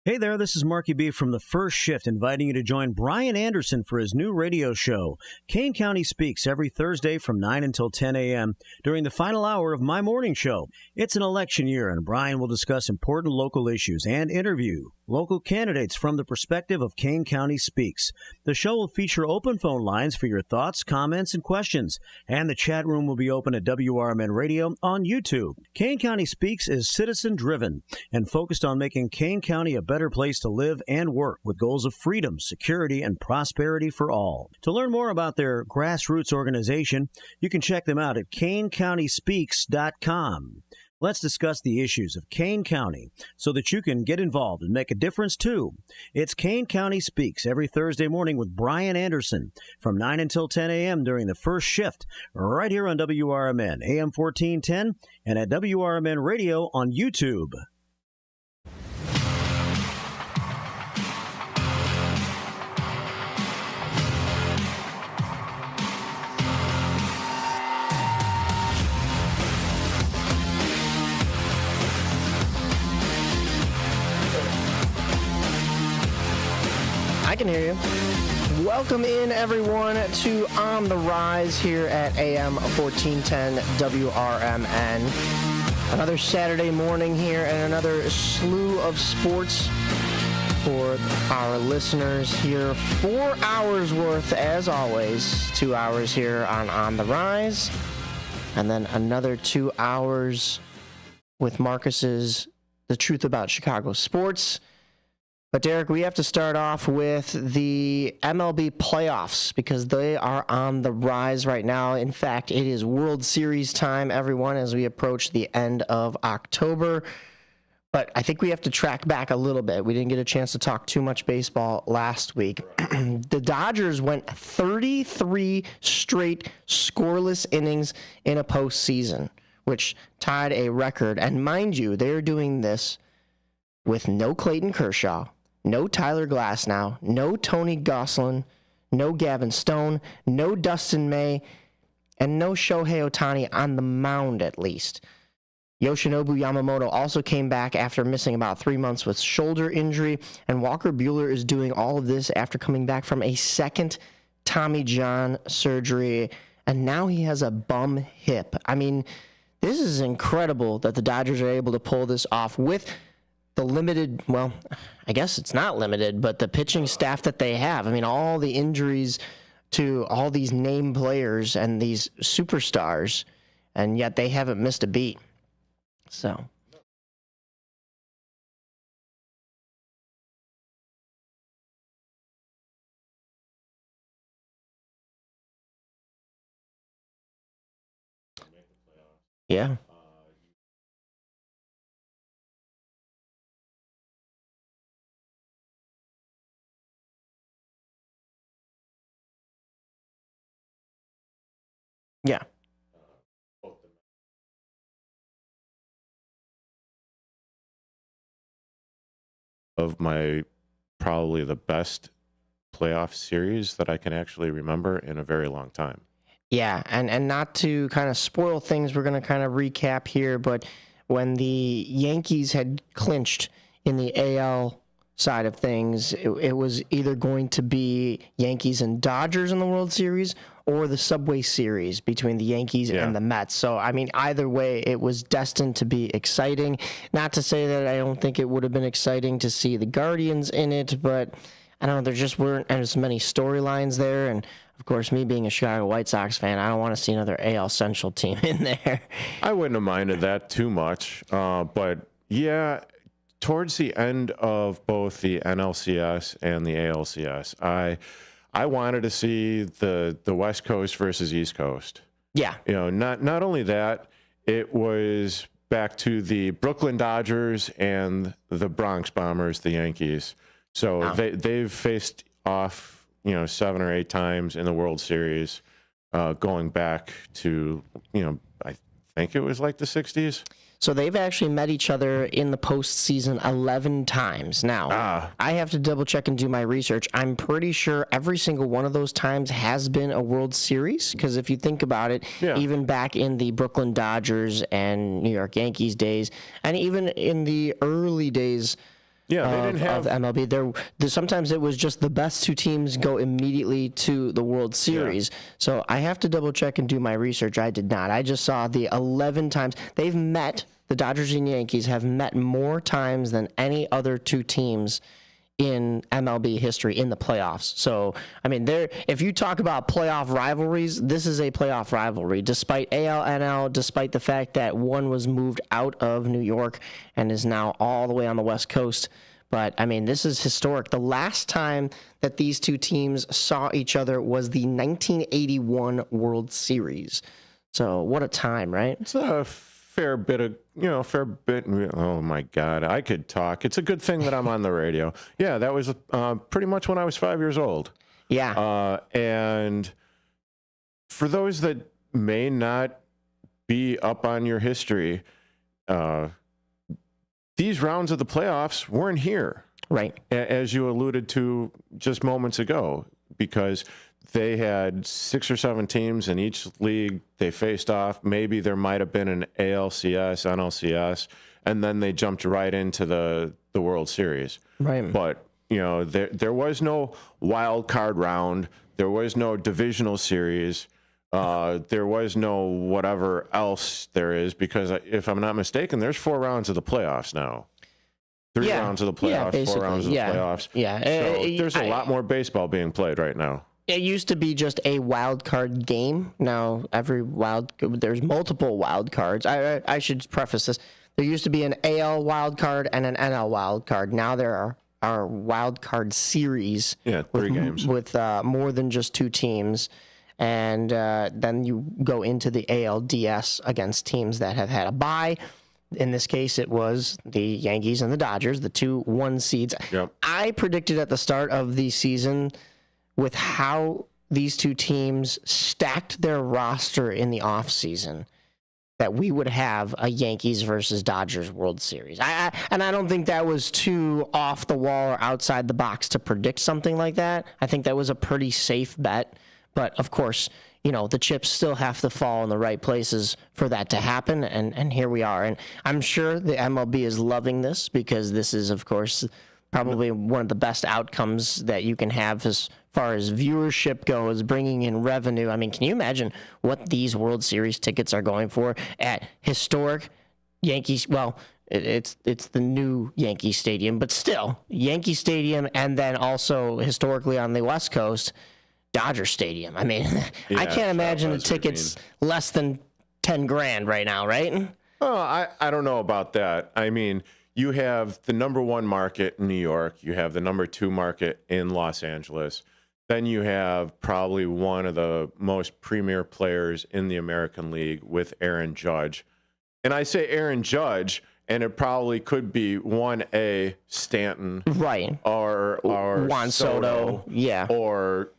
Hey there, this is Marky B from The First Shift, inviting you to join Brian Anderson for his new radio show, Kane County Speaks, every Thursday from 9 until 10 a.m. during the final hour of my morning show. It's an election year, and Brian will discuss important local issues and interview local candidates from the perspective of Kane County Speaks. The show will feature open phone lines for your thoughts, comments, and questions, and the chat room will be open at WRMN Radio on YouTube. Kane County Speaks is citizen-driven and focused on making Kane County a better place to live and work with goals of freedom, security, and prosperity for all. To learn more about their grassroots organization, you can check them out at KaneCountySpeaks.com. Let's discuss the issues of Kane County so that you can get involved and make a difference too. It's Kane County Speaks every Thursday morning with Brian Anderson from 9 until 10 a.m. during the first shift right here on WRMN, AM 1410, and at WRMN Radio on YouTube. I can hear you. Welcome in, everyone, to On the Rise here at AM 1410 WRMN. Another Saturday morning here and another slew of sports for our listeners here. 4 hours worth, as always. 2 hours here on the Rise. And then another 2 hours with Marcus's The Truth About Chicago Sports. But, Derek, we have to start off with the MLB playoffs because they are on the rise right now. In fact, it is World Series time, everyone, as we approach the end of October. But I think we have to track back a little bit. We didn't get a chance to talk too much baseball last week. The Dodgers went 33 straight scoreless innings in a postseason, which tied a record. And mind you, they're doing this with no Clayton Kershaw, no Tyler Glasnow, no Tony Gonsolin, no Gavin Stone, no Dustin May, and no Shohei Ohtani on the mound, at least. Yoshinobu Yamamoto also came back after missing about 3 months with shoulder injury, and Walker Buehler is doing all of this after coming back from a second Tommy John surgery, and now he has a bum hip. I mean, this is incredible that the Dodgers are able to pull this off with the limited, well, I guess it's not limited, but the pitching staff that they have. I mean, all the injuries to all these name players and these superstars, and yet they haven't missed a beat. So. Yeah. Yeah. Of my probably the best playoff series that I can actually remember in a very long time. Yeah, and not to kind of spoil things, we're going to kind of recap here, but when the Yankees had clinched in the AL side of things, it was either going to be Yankees and Dodgers in the World Series or the Subway Series between the Yankees and the Mets. So, I mean, either way, it was destined to be exciting. Not to say that I don't think it would have been exciting to see the Guardians in it, but I don't know, there just weren't as many storylines there. And, of course, me being a Chicago White Sox fan, I don't want to see another AL Central team in there. I wouldn't have minded that too much. But, yeah, towards the end of both the NLCS and the ALCS, I wanted to see the West Coast versus East Coast. Yeah. You know, not only that, it was back to the Brooklyn Dodgers and the Bronx Bombers, the Yankees. So they've faced off, 7 or 8 times in the World Series, going back to, I think it was like the 60s. So they've actually met each other in the postseason 11 times. Now, I have to double check and do my research. I'm pretty sure every single one of those times has been a World Series, because if you think about it, even back in the Brooklyn Dodgers and New York Yankees days, and even in the early days Yeah, they didn't have of MLB. Sometimes it was just the best two teams go immediately to the World Series. Yeah. So I have to double check and do my research. I did not. I just saw the 11 times they've met. The Dodgers and Yankees have met more times than any other two teams in MLB history in the playoffs. So, I mean, if you talk about playoff rivalries, this is a playoff rivalry, despite AL, NL, despite the fact that one was moved out of New York and is now all the way on the West Coast. But, I mean, this is historic. The last time that these two teams saw each other was the 1981 World Series. So, what a time, right? It's a fair bit. Oh my God, I could talk. It's a good thing that I'm on the radio. Yeah, that was pretty much when I was 5 years old. Yeah. And for those that may not be up on your history, these rounds of the playoffs weren't here. Right. As you alluded to just moments ago, because they had 6 or 7 teams in each league they faced off. Maybe there might have been an ALCS, NLCS, and then they jumped right into the World Series. Right. But, there was no wild card round. There was no divisional series. There was no whatever else there is, because if I'm not mistaken, there's 4 rounds of the playoffs now. 3 rounds of the playoffs, 4 rounds of the playoffs. Yeah. So there's a lot more baseball being played right now. It used to be just a wild card game. Now there's multiple wild cards. I should preface this. There used to be an AL wild card and an NL wild card. Now there are wild card series. Yeah, 3 games with more than just 2 teams, and then you go into the ALDS against teams that have had a bye. In this case, it was the Yankees and the Dodgers, the 2 1 seeds. Yep. I predicted at the start of the season, with how these two teams stacked their roster in the offseason, that we would have a Yankees versus Dodgers World Series. And I don't think that was too off the wall or outside the box to predict something like that. I think that was a pretty safe bet. But, of course, the chips still have to fall in the right places for that to happen, and here we are. And I'm sure the MLB is loving this, because this is, of course, probably one of the best outcomes that you can have as far as viewership goes, bringing in revenue. I mean, can you imagine what these World Series tickets are going for at historic Yankees? Well, it's the new Yankee Stadium, but still, Yankee Stadium, and then also historically on the West Coast, Dodger Stadium. I mean, yeah, I can't imagine the tickets less than $10,000 right now, right? Oh, I don't know about that. I mean, you have the number 1 market in New York. You have the number 2 market in Los Angeles. Then you have probably one of the most premier players in the American League with Aaron Judge. And I say Aaron Judge, and it probably could be 1A Stanton. Right. Or Juan Soto. Yeah. Or,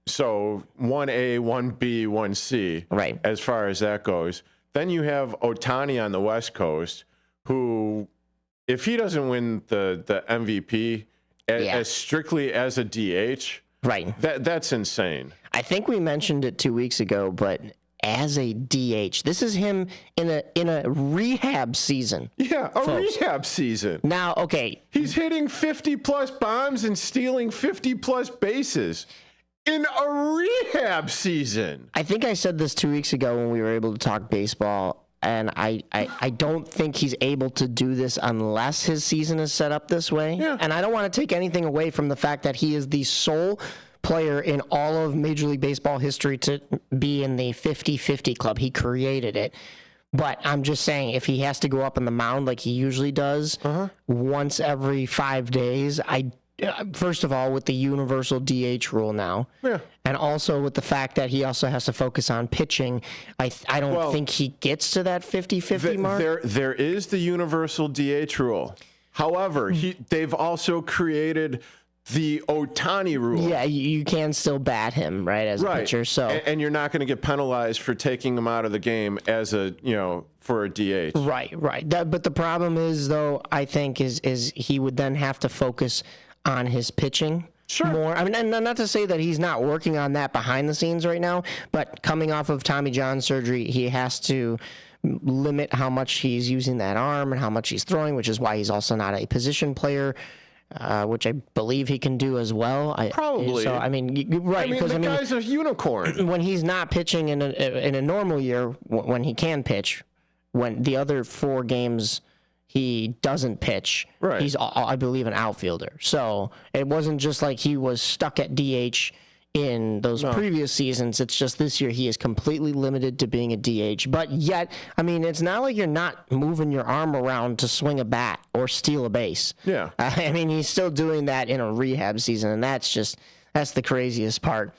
so 1A, 1B, 1C. Right. As far as that goes. Then you have Ohtani on the West Coast, who, if he doesn't win the MVP as strictly as a DH, right, that's insane. I think we mentioned it 2 weeks ago, but as a DH, this is him in a rehab season. Yeah, rehab season. Now, okay, he's hitting 50-plus bombs and stealing 50-plus bases in a rehab season. I think I said this 2 weeks ago when we were able to talk baseball. And I don't think he's able to do this unless his season is set up this way. Yeah. And I don't want to take anything away from the fact that he is the sole player in all of Major League Baseball history to be in the 50-50 club. He created it. But I'm just saying, if he has to go up on the mound like he usually does once every 5 days, first of all, with the universal DH rule now, and also with the fact that he also has to focus on pitching, I don't think he gets to that 50-50 mark. There is the universal DH rule. However, they've also created the Ohtani rule. Yeah, you can still bat him, right, as a pitcher. So, and you're not going to get penalized for taking him out of the game as for a DH. Right. But the problem is, though, I think is he would then have to focus on his pitching more. I mean, and not to say that he's not working on that behind the scenes right now, but coming off of Tommy John surgery, he has to limit how much he's using that arm and how much he's throwing, which is why he's also not a position player, which I believe he can do as well. Probably. So, I mean, right. Because the guy's a unicorn. When he's not pitching in a normal year, when he can pitch, when the other 4 games he doesn't pitch, right, he's, I believe, an outfielder. So it wasn't just like he was stuck at DH in those previous seasons. It's just this year he is completely limited to being a DH. But yet, I mean, it's not like you're not moving your arm around to swing a bat or steal a base. Yeah. I mean, he's still doing that in a rehab season, and that's the craziest part.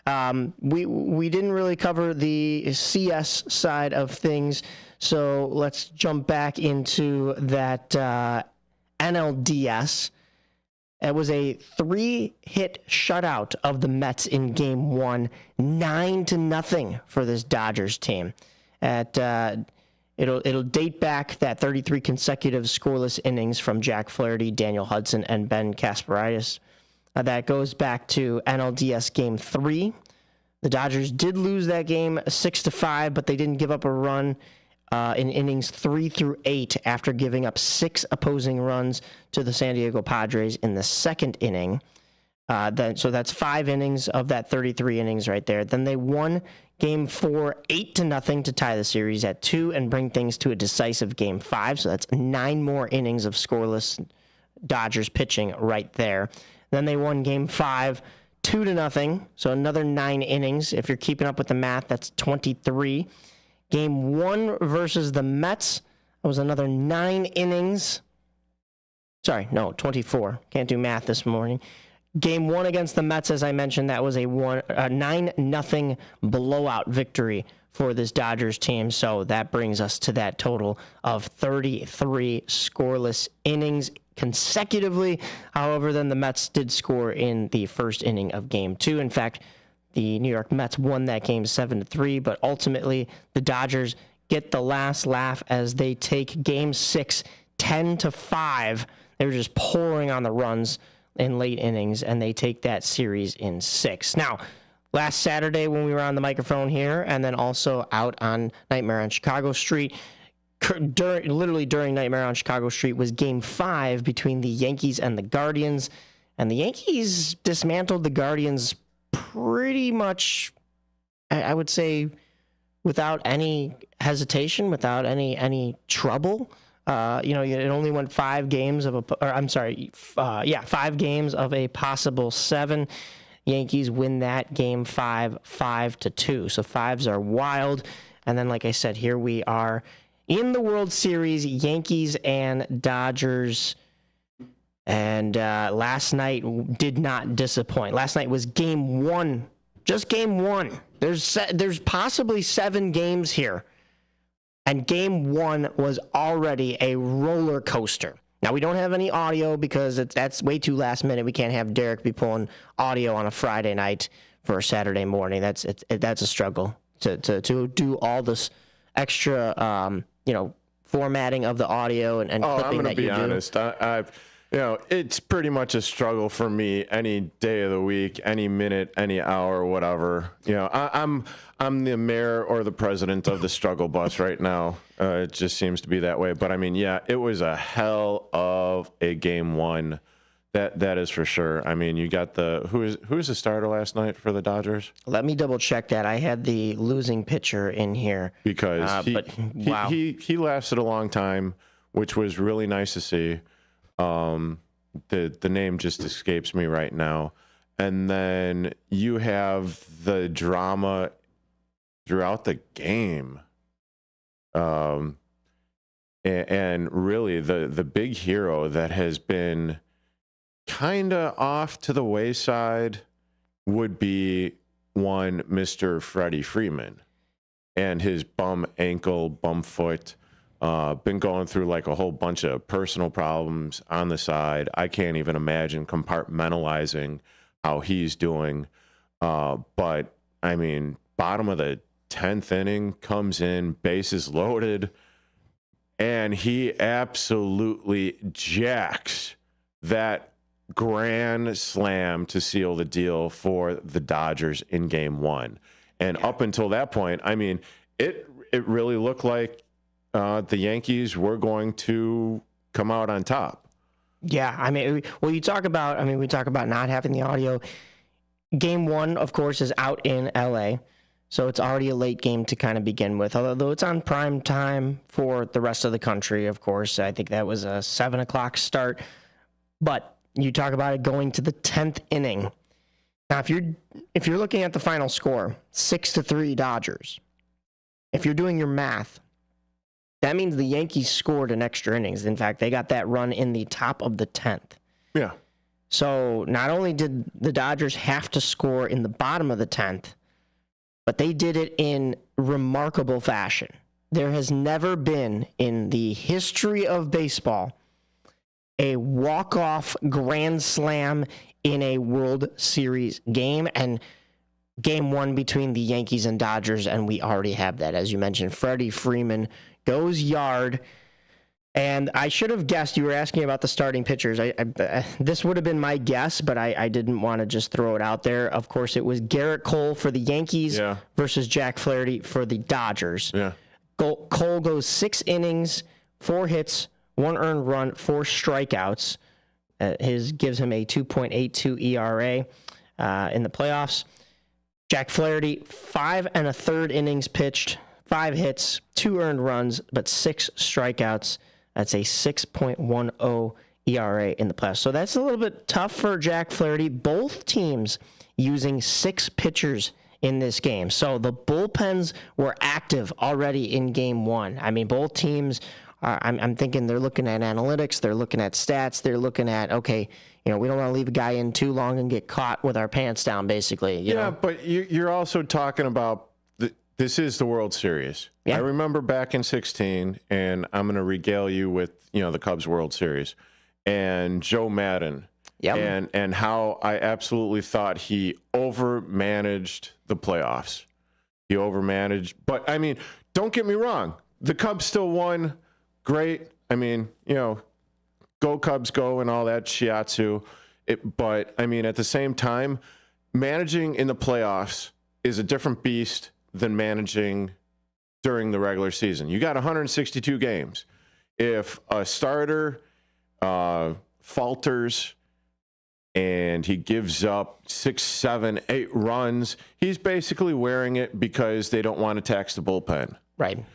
We didn't really cover the CS side of things, so let's jump back into that NLDS. It was a 3-hit shutout of the Mets in Game 1, 9-0 for this Dodgers team. It'll date back that 33 consecutive scoreless innings from Jack Flaherty, Daniel Hudson, and Ben Kasparaitis. That goes back to NLDS Game 3. The Dodgers did lose that game 6-5, but they didn't give up a run in innings 3 through 8 after giving up 6 opposing runs to the San Diego Padres in the second inning. So that's 5 innings of that 33 innings right there. Then they won Game 4 8-0 to tie the series at 2 and bring things to a decisive Game 5. So that's 9 more innings of scoreless Dodgers pitching right there. Then they won Game 5 2-0. So another 9 innings. If you're keeping up with the math, that's 23. Game 1 versus the Mets was another 9 innings. Sorry, no, 24. Can't do math this morning. Game 1 against the Mets, as I mentioned, that was a 9-0 blowout victory for this Dodgers team. So that brings us to that total of 33 scoreless innings consecutively. However, then the Mets did score in the first inning of Game 2. In fact, the New York Mets won that game 7-3, but ultimately the Dodgers get the last laugh as they take Game 6 10-5. They were just pouring on the runs in late innings, and they take that series in 6. Now, last Saturday when we were on the microphone here, and then also out on Nightmare on Chicago Street, literally during Nightmare on Chicago Street, was Game 5 between the Yankees and the Guardians, and the Yankees dismantled the Guardians pretty much, I would say, without any hesitation, without any trouble. It only went 5 games of 5 games of a possible 7. Yankees win that Game 5, 5-2. So 5s are wild. And then, like I said, here we are in the World Series, Yankees and Dodgers. And last night did not disappoint. Last night was Game 1, just Game 1. There's possibly 7 games here, and Game 1 was already a roller coaster. Now, we don't have any audio because that's way too last minute. We can't have Derek be pulling audio on a Friday night for a Saturday morning. That's a struggle to do all this extra formatting of the audio and clipping that you do. I'm going to be honest. It's pretty much a struggle for me any day of the week, any minute, any hour, whatever. I'm the mayor or the president of the struggle bus right now. It just seems to be that way. But I mean, yeah, it was a hell of a Game 1. That is for sure. I mean, you got who's the starter last night for the Dodgers? Let me double check that. I had the losing pitcher in here because he lasted a long time, which was really nice to see. The name just escapes me right now. And then you have the drama throughout the game. And really the big hero that has been kind of off to the wayside would be one Mr. Freddie Freeman and his bum ankle, bum foot. Been going through like a whole bunch of personal problems on the side. I can't even imagine compartmentalizing how he's doing. But I mean, bottom of the 10th inning, comes in, bases loaded, and he absolutely jacks that grand slam to seal the deal for the Dodgers in Game 1. And up until that point, I mean, it really looked like the Yankees were going to come out on top. Yeah, I mean, we talk about not having the audio. Game 1, of course, is out in LA, so it's already a late game to kind of begin with, although it's on prime time for the rest of the country, of course. I think that was a 7 o'clock start. But you talk about it going to the 10th inning. Now, if you're looking at the final score, 6-3 Dodgers, if you're doing your math, that means the Yankees scored in extra innings. In fact, they got that run in the top of the 10th. Yeah. So not only did the Dodgers have to score in the bottom of the 10th, but they did it in remarkable fashion. There has never been in the history of baseball a walk-off grand slam in a World Series game, and Game 1 between the Yankees and Dodgers, and we already have that. As you mentioned, Freddie Freeman goes yard. And I should have guessed, you were asking about the starting pitchers. This would have been my guess, but I didn't want to just throw it out there. Of course, it was Garrett Cole for the Yankees versus Jack Flaherty for the Dodgers. Yeah. Cole goes 6 innings, 4 hits, 1 earned run, 4 strikeouts. Gives him a 2.82 ERA in the playoffs. Jack Flaherty, 5 1/3 innings pitched, 5 hits, 2 earned runs, but 6 strikeouts. That's a 6.10 ERA in the playoffs. So that's a little bit tough for Jack Flaherty. Both teams using 6 pitchers in this game. So the bullpens were active already in Game 1. I mean, both teams, I'm thinking they're looking at analytics, they're looking at stats, they're looking at, okay, we don't want to leave a guy in too long and get caught with our pants down, basically. You know? But you're also talking about this is the World Series. Yeah. I remember back in 2016, and I'm going to regale you with, the Cubs World Series and Joe Maddon. Yep. And how I absolutely thought he overmanaged the playoffs. He overmanaged. But, I mean, don't get me wrong. The Cubs still won. Great. I mean, go Cubs, go, and all that shiatsu. But, I mean, at the same time, managing in the playoffs is a different beast than managing during the regular season. You got 162 games. If a starter falters and he gives up 6, 7, 8 runs, he's basically wearing it because they don't want to tax the bullpen. Right.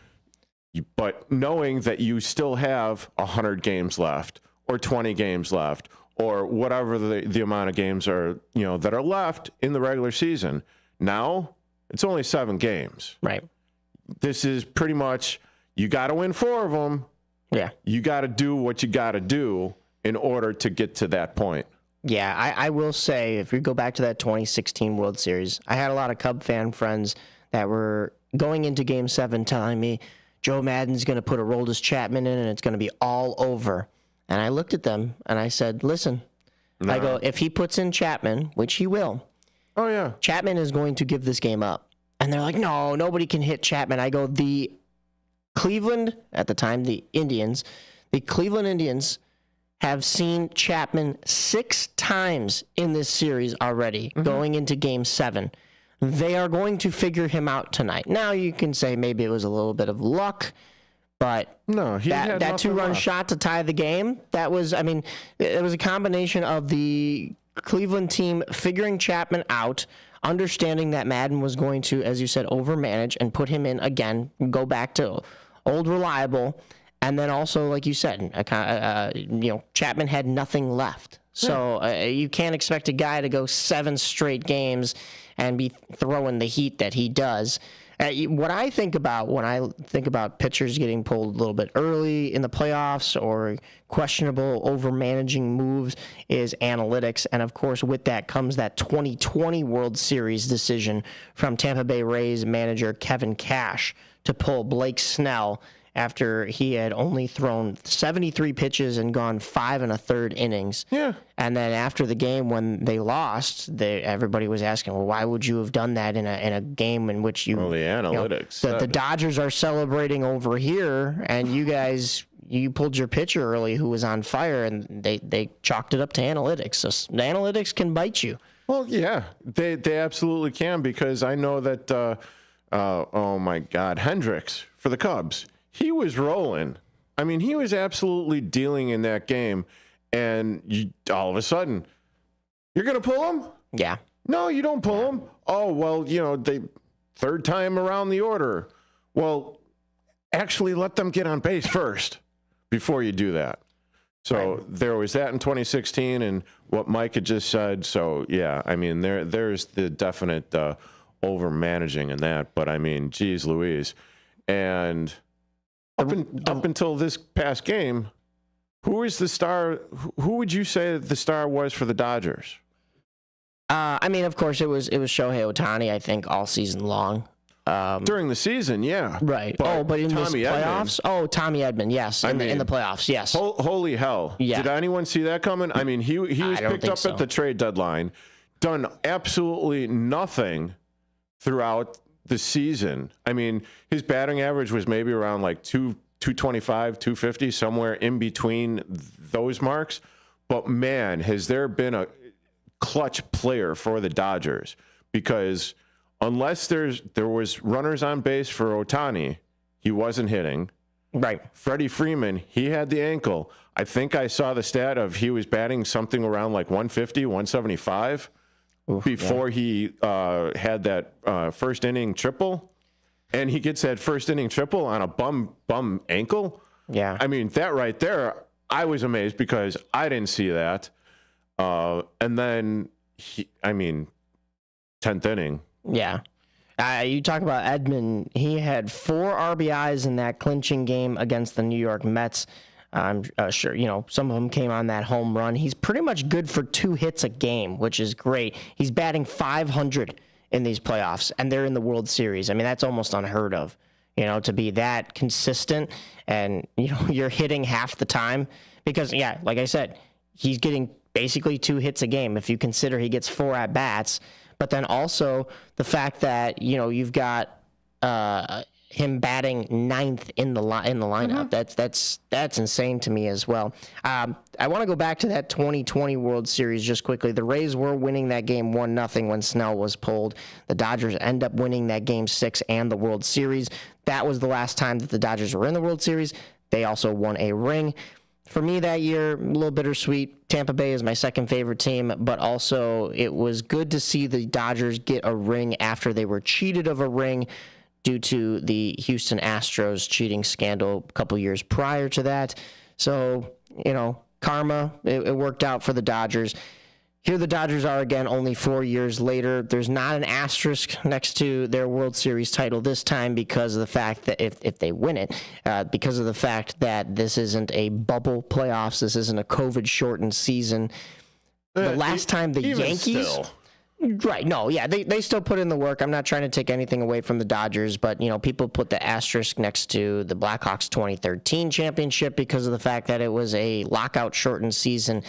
But knowing that you still have 100 games left or 20 games left or whatever the amount of games are, that are left in the regular season, now it's only 7 games. Right. This is pretty much, you got to win 4 of them. Yeah. You got to do what you got to do in order to get to that point. Yeah, I will say, if we go back to that 2016 World Series, I had a lot of Cub fan friends that were going into Game 7 telling me, Joe Maddon's going to put Aroldis Chapman in and it's going to be all over. And I looked at them and I said, listen, I go, if he puts in Chapman, which he will, oh yeah, Chapman is going to give this game up. And they're like, no, nobody can hit Chapman. I go, the Cleveland, at the time, the Cleveland Indians have seen Chapman 6 times in this series already, going into Game 7. They are going to figure him out tonight. Now, you can say maybe it was a little bit of luck, but no, that 2-run shot to tie the game, it was a combination of the Cleveland team figuring Chapman out, understanding that Maddon was going to, as you said, overmanage and put him in again, go back to old reliable, and then also, like you said, Chapman had nothing left. So you can't expect a guy to go 7 straight games and be throwing the heat that he does. What I think about when I think about pitchers getting pulled a little bit early in the playoffs or questionable overmanaging moves is analytics. And, of course, with that comes that 2020 World Series decision from Tampa Bay Rays manager Kevin Cash to pull Blake Snell after he had only thrown 73 pitches and gone 5 1/3 innings. Yeah. And then after the game when they lost, everybody was asking, well, why would you have done that in a game in which the analytics. The Dodgers are celebrating over here, and you pulled your pitcher early who was on fire, and they chalked it up to analytics. So the analytics can bite you. Well, yeah, they absolutely can, because I know that, oh my God, Hendricks for the Cubs. he was rolling. I mean, he was absolutely dealing in that game. And all of a sudden, you're going to pull him? Yeah. No, you don't pull him. Oh, well, third time around the order. Well, actually let them get on base first before you do that. So there was that in 2016 and what Mike had just said. So, yeah, I mean, there's the definite over-managing in that. But, I mean, geez Louise. And up until this past game, who is the star? Who would you say the star was for the Dodgers? I mean, of course, it was Shohei Ohtani, I think, all season long. During the season, yeah. Right. But in the playoffs? Edman. Tommy Edman, yes. In the playoffs, yes. Holy hell. Yeah. Did anyone see that coming? I mean, he was picked up at the trade deadline, done absolutely nothing throughout the season. I mean, his batting average was maybe around like 225, 250, somewhere in between those marks. But, man, has there been a clutch player for the Dodgers? Because unless there was runners on base for Ohtani, he wasn't hitting. Right. Freddie Freeman, he had the ankle. I think I saw the stat of he was batting something around like 150, 175 before he had that first inning triple. And he gets that first inning triple on a bum ankle. Yeah. I mean, that right there, I was amazed because I didn't see that. And then, 10th inning. Yeah. You talk about Edman. He had 4 RBIs in that clinching game against the New York Mets. I'm sure, some of them came on that home run. He's pretty much good for 2 hits a game, which is great. He's batting .500 in these playoffs, and they're in the World Series. I mean, that's almost unheard of, to be that consistent and, you're hitting half the time because, yeah, like I said, he's getting basically 2 hits a game if you consider he gets 4 at-bats. But then also the fact that, you've got him batting 9th in the lineup. Mm-hmm. That's insane to me as well. I want to go back to that 2020 World Series just quickly. The Rays were winning that game 1-0 when Snell was pulled. The Dodgers end up winning that game 6 and the World Series. That was the last time that the Dodgers were in the World Series. They also won a ring. For me that year, a little bittersweet. Tampa Bay is my second favorite team, but also it was good to see the Dodgers get a ring after they were cheated of a ring due to the Houston Astros cheating scandal a couple years prior to that. So, karma, it worked out for the Dodgers. Here the Dodgers are again only 4 years later. There's not an asterisk next to their World Series title this time because of the fact that if they win it, because of the fact that this isn't a bubble playoffs, this isn't a COVID-shortened season. The last time the Yankees... Still. Right. No, yeah, they still put in the work. I'm not trying to take anything away from the Dodgers, but, people put the asterisk next to the Blackhawks 2013 championship because of the fact that it was a lockout-shortened season.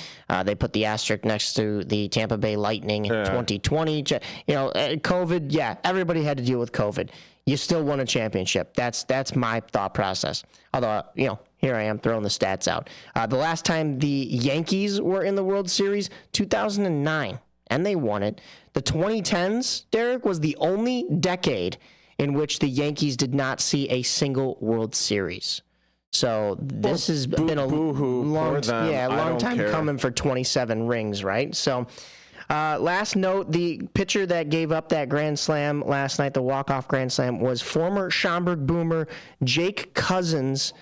They put the asterisk next to the Tampa Bay Lightning 2020. COVID, yeah, everybody had to deal with COVID. You still won a championship. That's my thought process. Although, here I am throwing the stats out. The last time the Yankees were in the World Series, 2009. And they won it. The 2010s, Derek, was the only decade in which the Yankees did not see a single World Series. So this has been a long time coming for 27 rings, right? So last note, the pitcher that gave up that grand slam last night, the walk-off grand slam, was former Schaumburg Boomer Jake Cousins.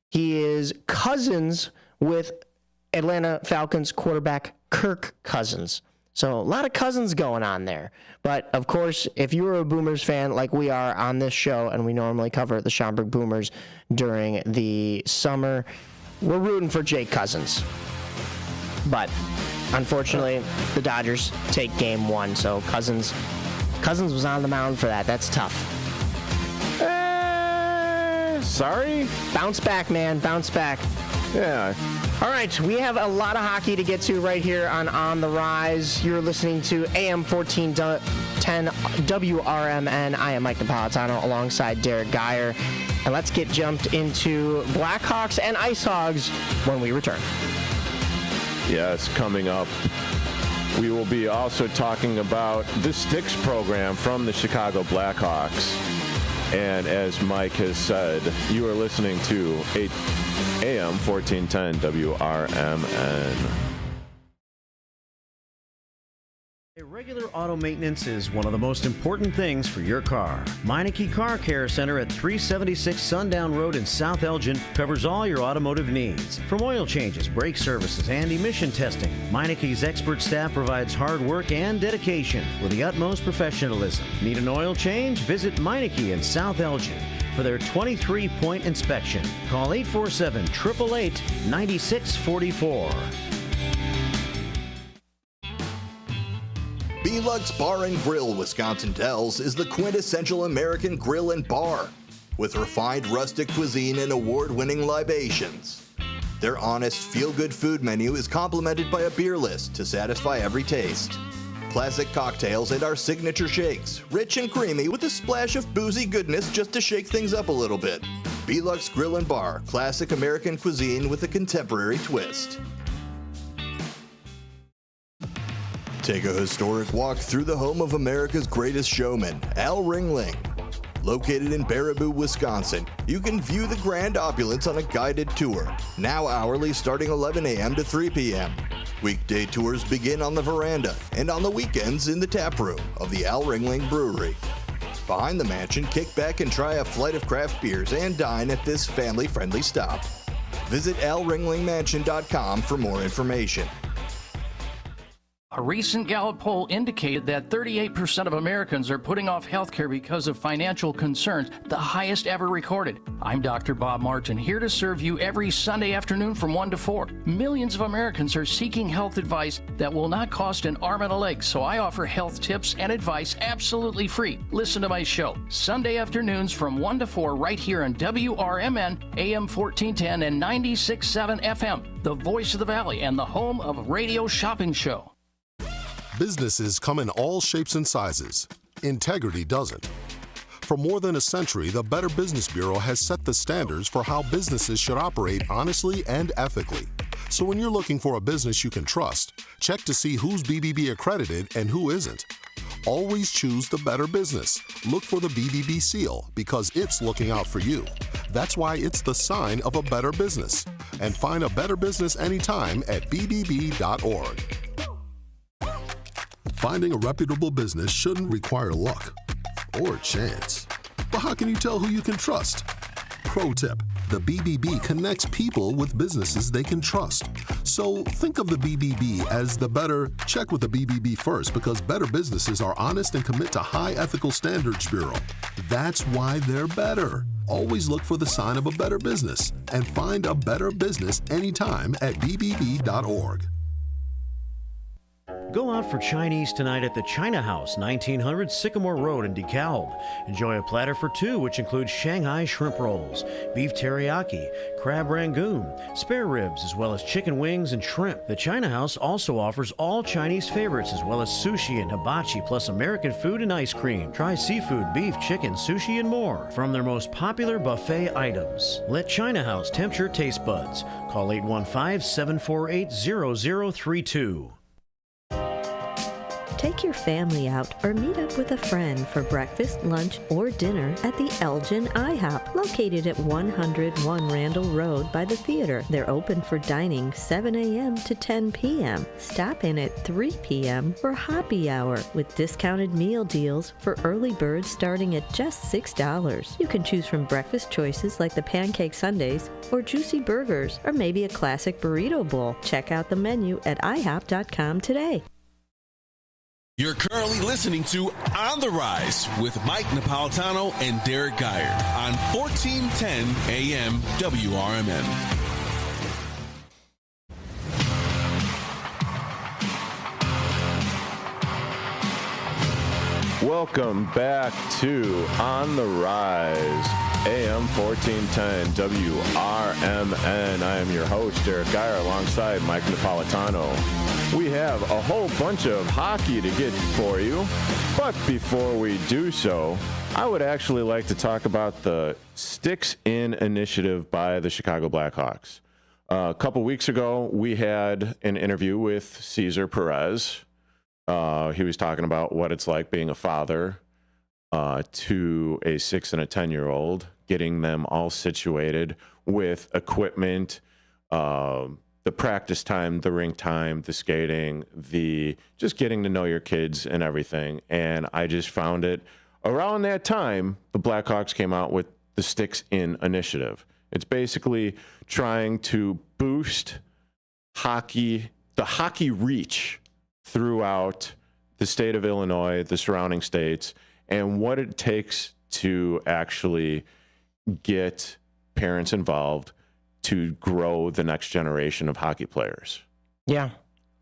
He is cousins with Atlanta Falcons quarterback Kirk Cousins. So a lot of cousins going on there. But, of course, if you were a Boomers fan like we are on this show, and we normally cover the Schaumburg Boomers during the summer, we're rooting for Jake Cousins. But, unfortunately, the Dodgers take game 1. So Cousins was on the mound for that. That's tough. Sorry? Bounce back, man. Bounce back. Yeah. All right, we have a lot of hockey to get to right here on The Rise. You're listening to AM 1410 WRMN. I am Mike Napolitano alongside Derek Geyer. And let's get jumped into Blackhawks and Ice Hogs when we return. Yes, coming up, we will be also talking about the Sticks program from the Chicago Blackhawks. And as Mike has said, you are listening to 8 AM 1410 WRMN. Regular auto maintenance is one of the most important things for your car. Meineke Car Care Center at 376 Sundown Road in South Elgin covers all your automotive needs. From oil changes, brake services, and emission testing, Meineke's expert staff provides hard work and dedication with the utmost professionalism. Need an oil change? Visit Meineke in South Elgin for their 23-point inspection. Call 847-888-9644. Belux Bar and Grill, Wisconsin tells, is the quintessential American grill and bar, with refined rustic cuisine and award-winning libations. Their honest, feel-good food menu is complemented by a beer list to satisfy every taste. Classic cocktails and our signature shakes, rich and creamy with a splash of boozy goodness just to shake things up a little bit. Belux Grill and Bar, classic American cuisine with a contemporary twist. Take a historic walk through the home of America's greatest showman, Al Ringling. Located in Baraboo, Wisconsin, you can view the grand opulence on a guided tour, now hourly starting 11 a.m. to 3 p.m. Weekday tours begin on the veranda and on the weekends in the tap room of the Al Ringling Brewery. Behind the mansion, kick back and try a flight of craft beers and dine at this family-friendly stop. Visit alringlingmansion.com for more information. A recent Gallup poll indicated that 38% of Americans are putting off health care because of financial concerns, the highest ever recorded. I'm Dr. Bob Martin, here to serve you every Sunday afternoon from 1 to 4. Millions of Americans are seeking health advice that will not cost an arm and a leg, so I offer health tips and advice absolutely free. Listen to my show, Sunday afternoons from 1 to 4 right here on WRMN, AM 1410 and 96.7 FM, the voice of the Valley and the home of Radio Shopping Show. Businesses come in all shapes and sizes. Integrity doesn't. For more than a century, the Better Business Bureau has set the standards for how businesses should operate honestly and ethically. So when you're looking for a business you can trust, check to see who's BBB accredited and who isn't. Always choose the Better Business. Look for the BBB seal because it's looking out for you. That's why it's the sign of a better business. And find a better business anytime at bbb.org. Finding a reputable business shouldn't require luck or chance. But how can you tell who you can trust? Pro tip, the BBB connects people with businesses they can trust. So think of the BBB as the better, check with the BBB first because better businesses are honest and commit to high ethical standards bureau. That's why they're better. Always look for the sign of a better business and find a better business anytime at bbb.org. Go out for Chinese tonight at the China House, 1900 Sycamore Road in DeKalb. Enjoy a platter for two, which includes Shanghai shrimp rolls, beef teriyaki, crab rangoon, spare ribs, as well as chicken wings and shrimp. The China House also offers all Chinese favorites, as well as sushi and hibachi, plus American food and ice cream. Try seafood, beef, chicken, sushi, and more from their most popular buffet items. Let China House tempt your taste buds. Call 815-748-0032. Take your family out or meet up with a friend for breakfast, lunch, or dinner at the Elgin IHOP, located at 101 Randall Road by the theater. They're open for dining 7 a.m. to 10 p.m. Stop in at 3 p.m. for happy hour with discounted meal deals for early birds starting at just $6. You can choose from breakfast choices like the pancake sundaes or juicy burgers or maybe a classic burrito bowl. Check out the menu at ihop.com today. You're currently listening to On the Rise with Mike Napolitano and Derek Geyer on 1410 AM WRMN. Welcome back to On the Rise, AM 1410 WRMN. I am your host, Derek Geyer, alongside Mike Napolitano. We have a whole bunch of hockey to get for you, but before we do so, I would actually like to talk about the Sticks In initiative by the Chicago Blackhawks. A couple weeks ago, we had an interview with Cesar Perez. He was talking about what it's like being a father to a 6 and a 10-year-old, getting them all situated with equipment, the practice time, the rink time, the skating, just getting to know your kids and everything. And I just found it around that time, the Blackhawks came out with the Sticks In initiative. It's basically trying to boost the hockey reach throughout the state of Illinois, the surrounding states, and what it takes to actually get parents involved to grow the next generation of hockey players. Yeah,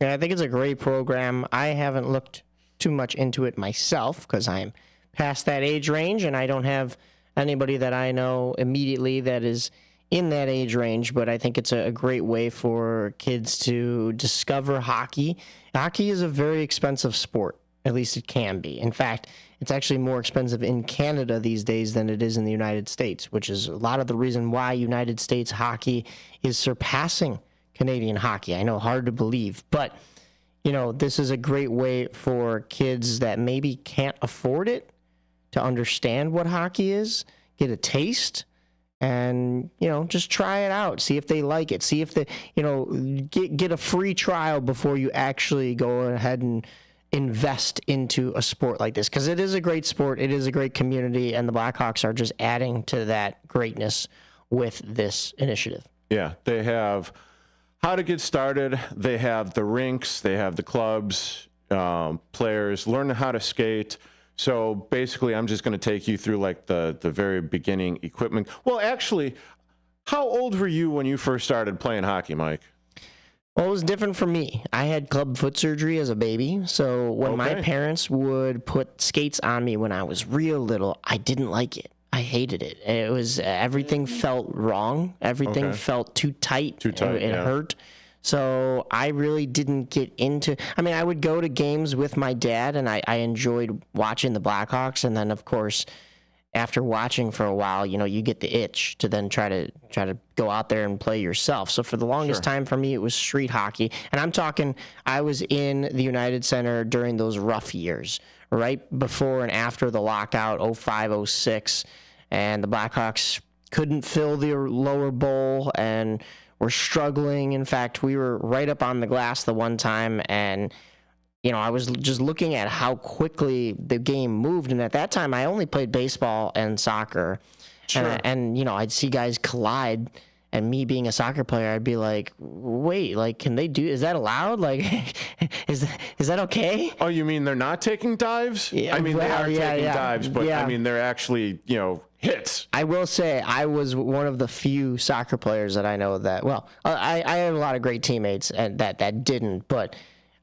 I think it's a great program. I haven't looked too much into it myself because I'm past that age range, and I don't have anybody that I know immediately that is in that age range, but I think it's a great way for kids to discover hockey. Hockey is a very expensive sport, at least it can be. In fact, it's actually more expensive in Canada these days than it is in the United States, which is a lot of the reason why United States hockey is surpassing Canadian hockey. I know, hard to believe, but this is a great way for kids that maybe can't afford it to understand what hockey is, get a taste, and just try it out, see if they like it, see if they get a free trial before you actually go ahead and invest into a sport like this, because it is a great sport, it is a great community, and the Blackhawks are just adding to that greatness with this initiative. Yeah, they have how to get started, they have the rinks, they have the clubs, players learn how to skate. So basically, I'm just going to take you through like the very beginning equipment. Well, actually, how old were you when you first started playing hockey, Mike? Well, it was different for me. I had club foot surgery as a baby, so when my parents would put skates on me when I was real little, I didn't like it. I hated it. It was everything felt wrong. Everything felt too tight. It hurt. So I really didn't get into. I mean, I would go to games with my dad, and I enjoyed watching the Blackhawks. And then, of course, after watching for a while, you get the itch to then try to go out there and play yourself. So for the longest time for me, it was street hockey. And I'm talking, I was in the United Center during those rough years, right before and after the lockout, 05, 06. And the Blackhawks couldn't fill the lower bowl and were struggling. In fact, we were right up on the glass the one time, and I was just looking at how quickly the game moved. And at that time, I only played baseball and soccer. Sure. And I'd see guys collide, and me being a soccer player, I'd be like, wait, like, can they do, is that allowed? Like, is that okay? Oh, you mean they're not taking dives? Yeah, I mean, they are taking dives, but I mean, they're actually, hits. I will say I was one of the few soccer players that I know that, I had a lot of great teammates and that didn't, but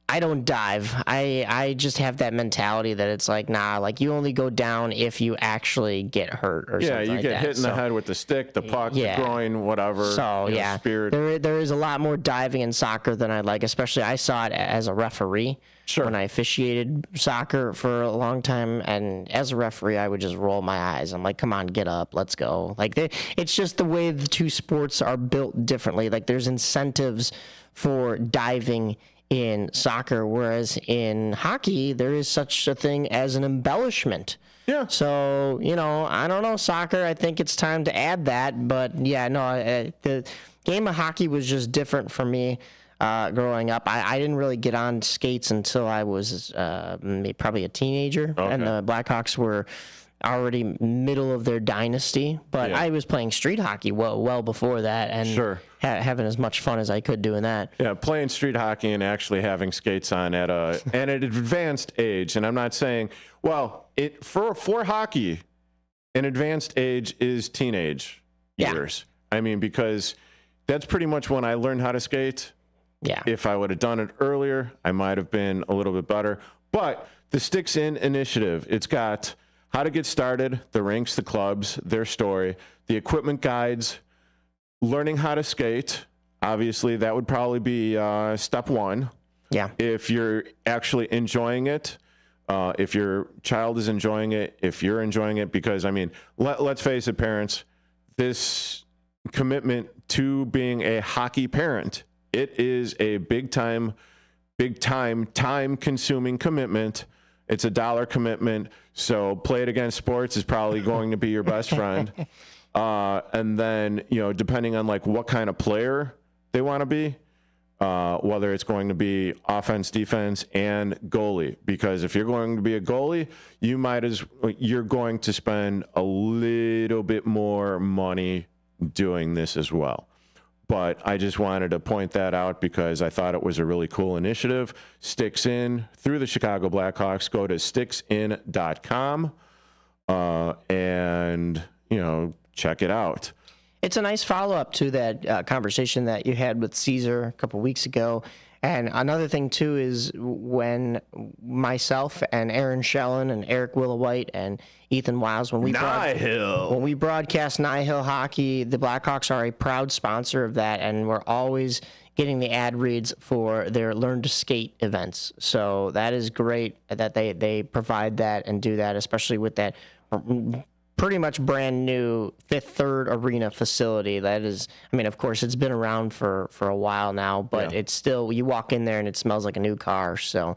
I don't dive. I just have that mentality that it's like, nah, like you only go down if you actually get hurt or something like that. Yeah, you get hit in the head with the stick, the puck, the groin, whatever. So, spear. There is a lot more diving in soccer than I'd like, especially I saw it as a referee. Sure. When I officiated soccer for a long time, and as a referee, I would just roll my eyes. I'm like, come on, get up, let's go. Like, it's just the way the two sports are built differently. Like, there's incentives for diving in soccer, whereas in hockey, there is such a thing as an embellishment. Yeah. So, I don't know, soccer, I think it's time to add that. But, the game of hockey was just different for me. Growing up, I didn't really get on skates until I was probably a teenager, and the Blackhawks were already middle of their dynasty. But I was playing street hockey well before that, and having as much fun as I could doing that. Yeah, playing street hockey and actually having skates on at an advanced age. And I'm not saying, for hockey, an advanced age is teenage years. I mean, because that's pretty much when I learned how to skate. Yeah. If I would have done it earlier, I might have been a little bit better. But the Sticks In initiative, it's got how to get started, the rinks, the clubs, their story, the equipment guides, learning how to skate. Obviously, that would probably be step one. Yeah. If you're actually enjoying it, if your child is enjoying it, if you're enjoying it, because, I mean, let's face it, parents, this commitment to being a hockey parent, it is a big time consuming commitment. It's a dollar commitment. So play it against sports is probably going to be your best friend. And then, depending on like what kind of player they want to be, whether it's going to be offense, defense, and goalie. Because if you're going to be a goalie, you're going to spend a little bit more money doing this as well. But I just wanted to point that out because I thought it was a really cool initiative. Sticks In through the Chicago Blackhawks. Go to sticksin.com and, check it out. It's a nice follow-up to that conversation that you had with Caesar a couple weeks ago. And another thing, too, is when myself and Aaron Schellen and Eric Willowhite and Ethan Wiles, when we broadcast Nihil Hockey, the Blackhawks are a proud sponsor of that, and we're always getting the ad reads for their Learn to Skate events. So that is great that they provide that and do that, especially with that pretty much brand new Fifth Third Arena facility. That is, of course, it's been around for a while now, but It's still, you walk in there and it smells like a new car. So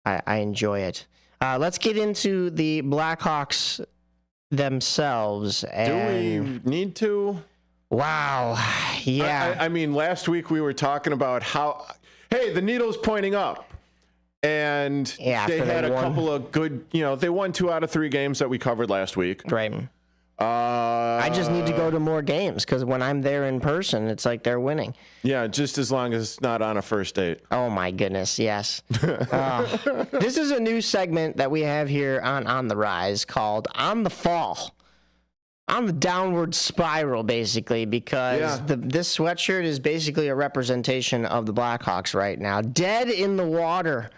I enjoy it. Let's get into the Blackhawks themselves. Do we need to? Wow. Yeah. Last week we were talking about how, hey, the needle's pointing up. And they had a couple of good, they won 2 out of 3 games that we covered last week. Right. I just need to go to more games because when I'm there in person, it's like they're winning. Yeah, just as long as it's not on a first date. Oh, my goodness, yes. This is a new segment that we have here on The Rise called On the Fall. On the downward spiral, basically, because this sweatshirt is basically a representation of the Blackhawks right now. Dead in the water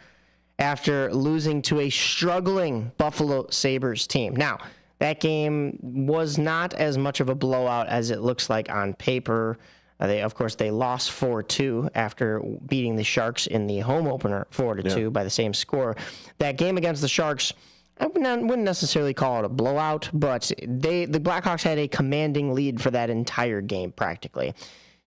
after losing to a struggling Buffalo Sabres team. Now, that game was not as much of a blowout as it looks like on paper. They lost 4-2 after beating the Sharks in the home opener 4-2 by the same score. That game against the Sharks, I wouldn't necessarily call it a blowout, but the Blackhawks had a commanding lead for that entire game practically.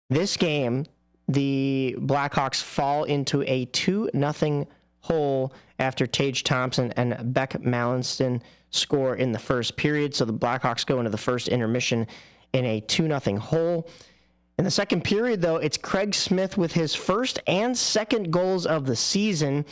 This game, the Blackhawks fall into a 2-0 hole after Tage Thompson and Beck Mallinston score in the first period. So the Blackhawks go into the first intermission in a 2-0 hole. In the second period, though, it's Craig Smith with his first and second goals of the season.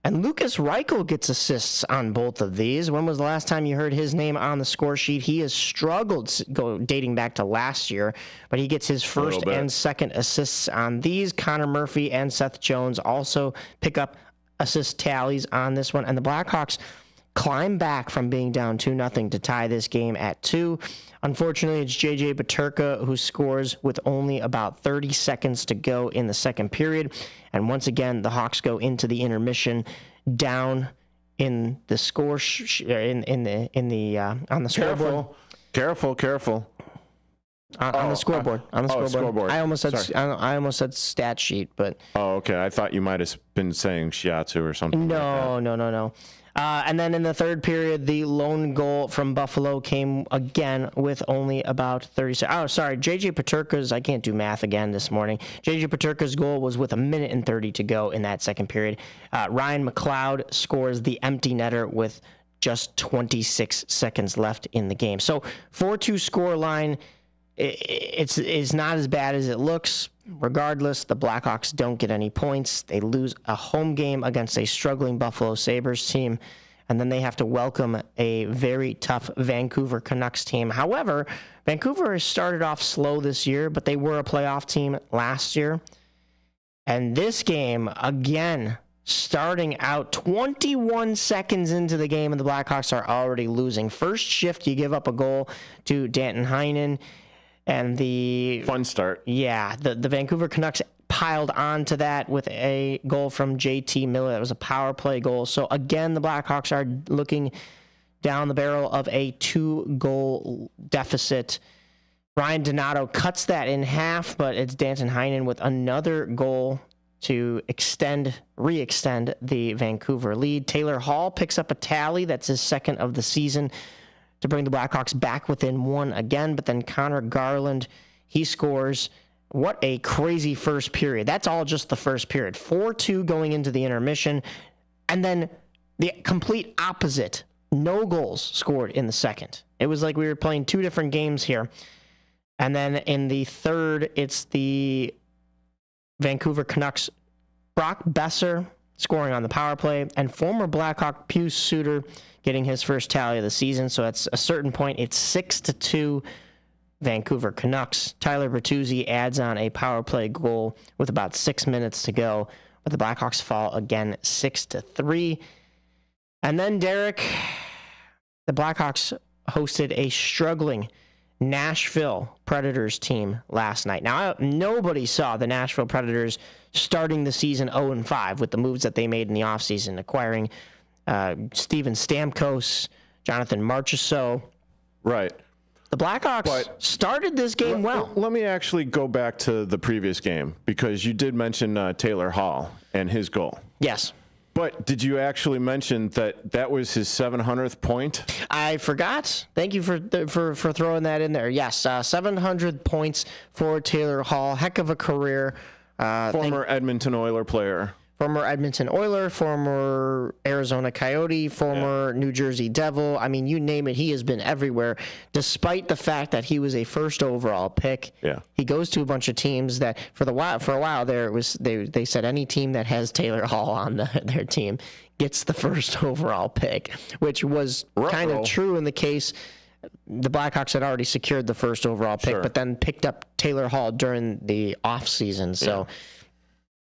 And Lucas Reichel gets assists on both of these. When was the last time you heard his name on the score sheet? He has struggled dating back to last year, but he gets his first and second assists on these. Connor Murphy and Seth Jones also pick up assist tallies on this one. And the Blackhawks climb back from being down 2-0 to tie this game at 2. Unfortunately, it's JJ Peterka who scores with only about 30 seconds to go in the second period. And once again, the Hawks go into the intermission down in the score on the scoreboard. Careful. On the scoreboard. Scoreboard. I almost said stat sheet, but okay. I thought you might have been saying shiatsu or something. No. And then in the third period, the lone goal from Buffalo came again with only about 30 seconds. Oh, sorry. JJ Peterka's, I can't do math again this morning. JJ Peterka's goal was with 1:30 to go in that second period. Ryan McLeod scores the empty netter with just 26 seconds left in the game. So 4-2 score line. It's not as bad as it looks. Regardless, the Blackhawks don't get any points. They lose a home game against a struggling Buffalo Sabres team, and then they have to welcome a very tough Vancouver Canucks team. However, Vancouver has started off slow this year, but they were a playoff team last year. And this game, again, starting out 21 seconds into the game, and the Blackhawks are already losing. First shift, you give up a goal to Danton Heinen. And the fun start. Yeah, the Vancouver Canucks piled on to that with a goal from JT Miller. That was a power play goal. So again, the Blackhawks are looking down the barrel of a 2-goal deficit. Ryan Donato cuts that in half, but it's Danton Heinen with another goal to re-extend the Vancouver lead. Taylor Hall picks up a tally. That's his second of the season, to bring the Blackhawks back within 1 again. But then Connor Garland, he scores. What a crazy first period. That's all just the first period. 4-2 going into the intermission. And then the complete opposite No goals scored in the second. It was like we were playing two different games here. And then in the third, it's the Vancouver Canucks' Brock Besser scoring on the power play, and former Blackhawk Pius Suter getting his first tally of the season. So at a certain point, it's 6-2 Vancouver Canucks. Tyler Bertuzzi adds on a power play goal with about 6 minutes to go, but the Blackhawks fall again 6-3. And then, Derek, the Blackhawks hosted a struggling Nashville Predators team last night. Now, nobody saw the Nashville Predators starting the season 0-5 with the moves that they made in the offseason, acquiring Steven Stamkos, Jonathan Marchessault. Right. The Blackhawks started this game well. Let me actually go back to the previous game, because you did mention Taylor Hall and his goal. Yes. But did you actually mention that was his 700th point? I forgot. Thank you for throwing that in there. Yes, 700 points for Taylor Hall. Heck of a career. Former Edmonton Oiler player. Former Edmonton Oiler, former Arizona Coyote, former New Jersey Devil. I mean, you name it, he has been everywhere, despite the fact that he was a first overall pick. Yeah. He goes to a bunch of teams that for a while there, it was they said any team that has Taylor Hall on their team gets the first overall pick, which was kind of true in the case. The Blackhawks had already secured the first overall pick, but then picked up Taylor Hall during the offseason. So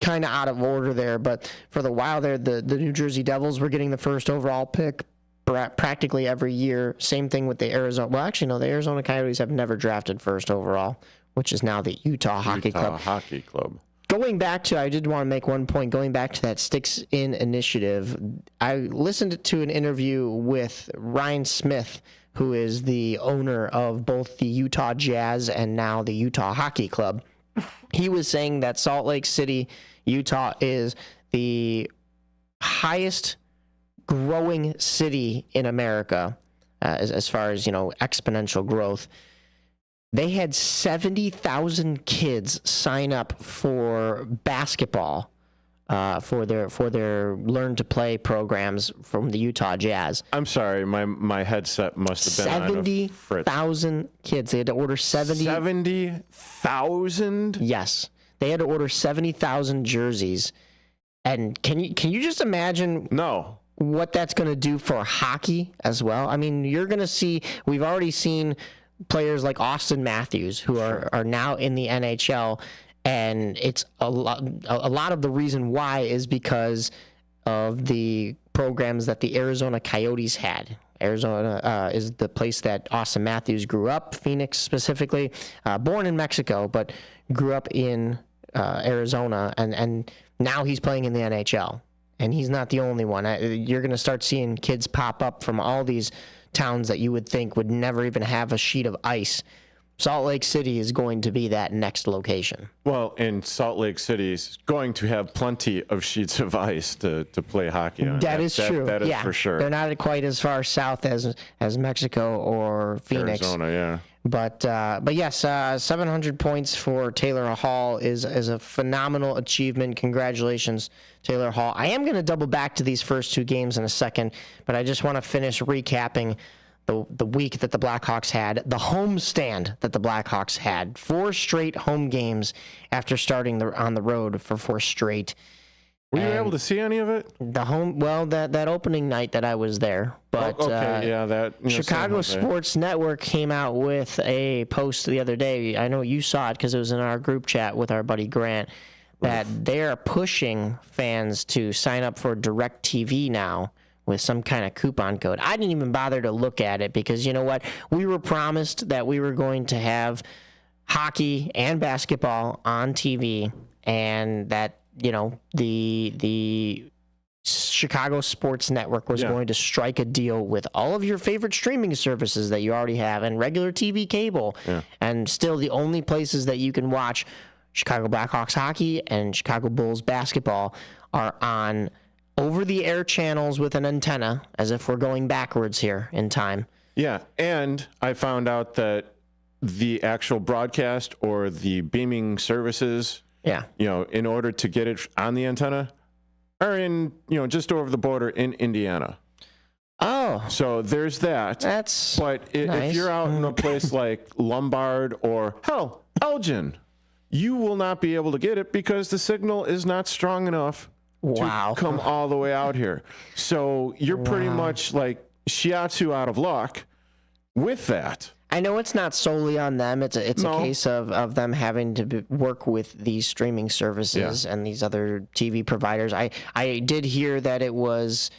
kind of out of order there. But for the while there, the New Jersey Devils were getting the first overall pick practically every year. Same thing with the Arizona. Well, actually, no, the Arizona Coyotes have never drafted first overall, which is now the Utah Hockey Club. Going back to, I did want to make one point, going back to that Sticks In initiative, I listened to an interview with Ryan Smith, who is the owner of both the Utah Jazz and now the Utah Hockey Club. He was saying that Salt Lake City, Utah, is the highest growing city in America as far as, exponential growth. They had 70,000 kids sign up for basketball for their learn to play programs from the Utah Jazz. I'm sorry, my headset must have been 70,000 kids. They had to order 70,000? Yes. They had to order 70,000 jerseys. And can you just imagine what that's going to do for hockey as well? I mean, you're going to see, we've already seen players like Austin Matthews who are now in the NHL, and it's a lot of the reason why is because of the programs that the Arizona Coyotes had. Arizona is the place that Austin Matthews grew up, Phoenix specifically, born in Mexico, but grew up in Arizona, and now he's playing in the NHL. And he's not the only one. You're going to start seeing kids pop up from all these towns that you would think would never even have a sheet of ice. Salt Lake City is going to be that next location. Well, and Salt Lake City is going to have plenty of sheets of ice to play hockey on. That is true. That is for sure. They're not quite as far south as Mexico or Phoenix. Arizona, yeah. But yes, 700 points for Taylor Hall is a phenomenal achievement. Congratulations, Taylor Hall. I am going to double back to these first two games in a second, but I just want to finish recapping the week that the Blackhawks had, the homestand that the Blackhawks had. 4 straight home games after starting on the road for 4 straight. Were you able to see any of it? That opening night that I was there. But Chicago Sports Network came out with a post the other day. I know you saw it because it was in our group chat with our buddy Grant, that they're pushing fans to sign up for DirecTV now with some kind of coupon code. I didn't even bother to look at it because, you know what? We were promised that we were going to have hockey and basketball on TV, and that, the Chicago Sports Network was going to strike a deal with all of your favorite streaming services that you already have and regular TV cable. Yeah. And still the only places that you can watch Chicago Blackhawks hockey and Chicago Bulls basketball are on over-the-air channels with an antenna, as if we're going backwards here in time. Yeah, and I found out that the actual broadcast or the beaming services, in order to get it on the antenna, are in, just over the border in Indiana. Oh. So there's that. That's But nice. if you're out in a place like Lombard or, hell, Elgin, you will not be able to get it because the signal is not strong enough to come all the way out here. So you're pretty much like shiatsu out of luck with that. I know it's not solely on them. It's a case of them having to work with these streaming services and these other TV providers. I did hear that it was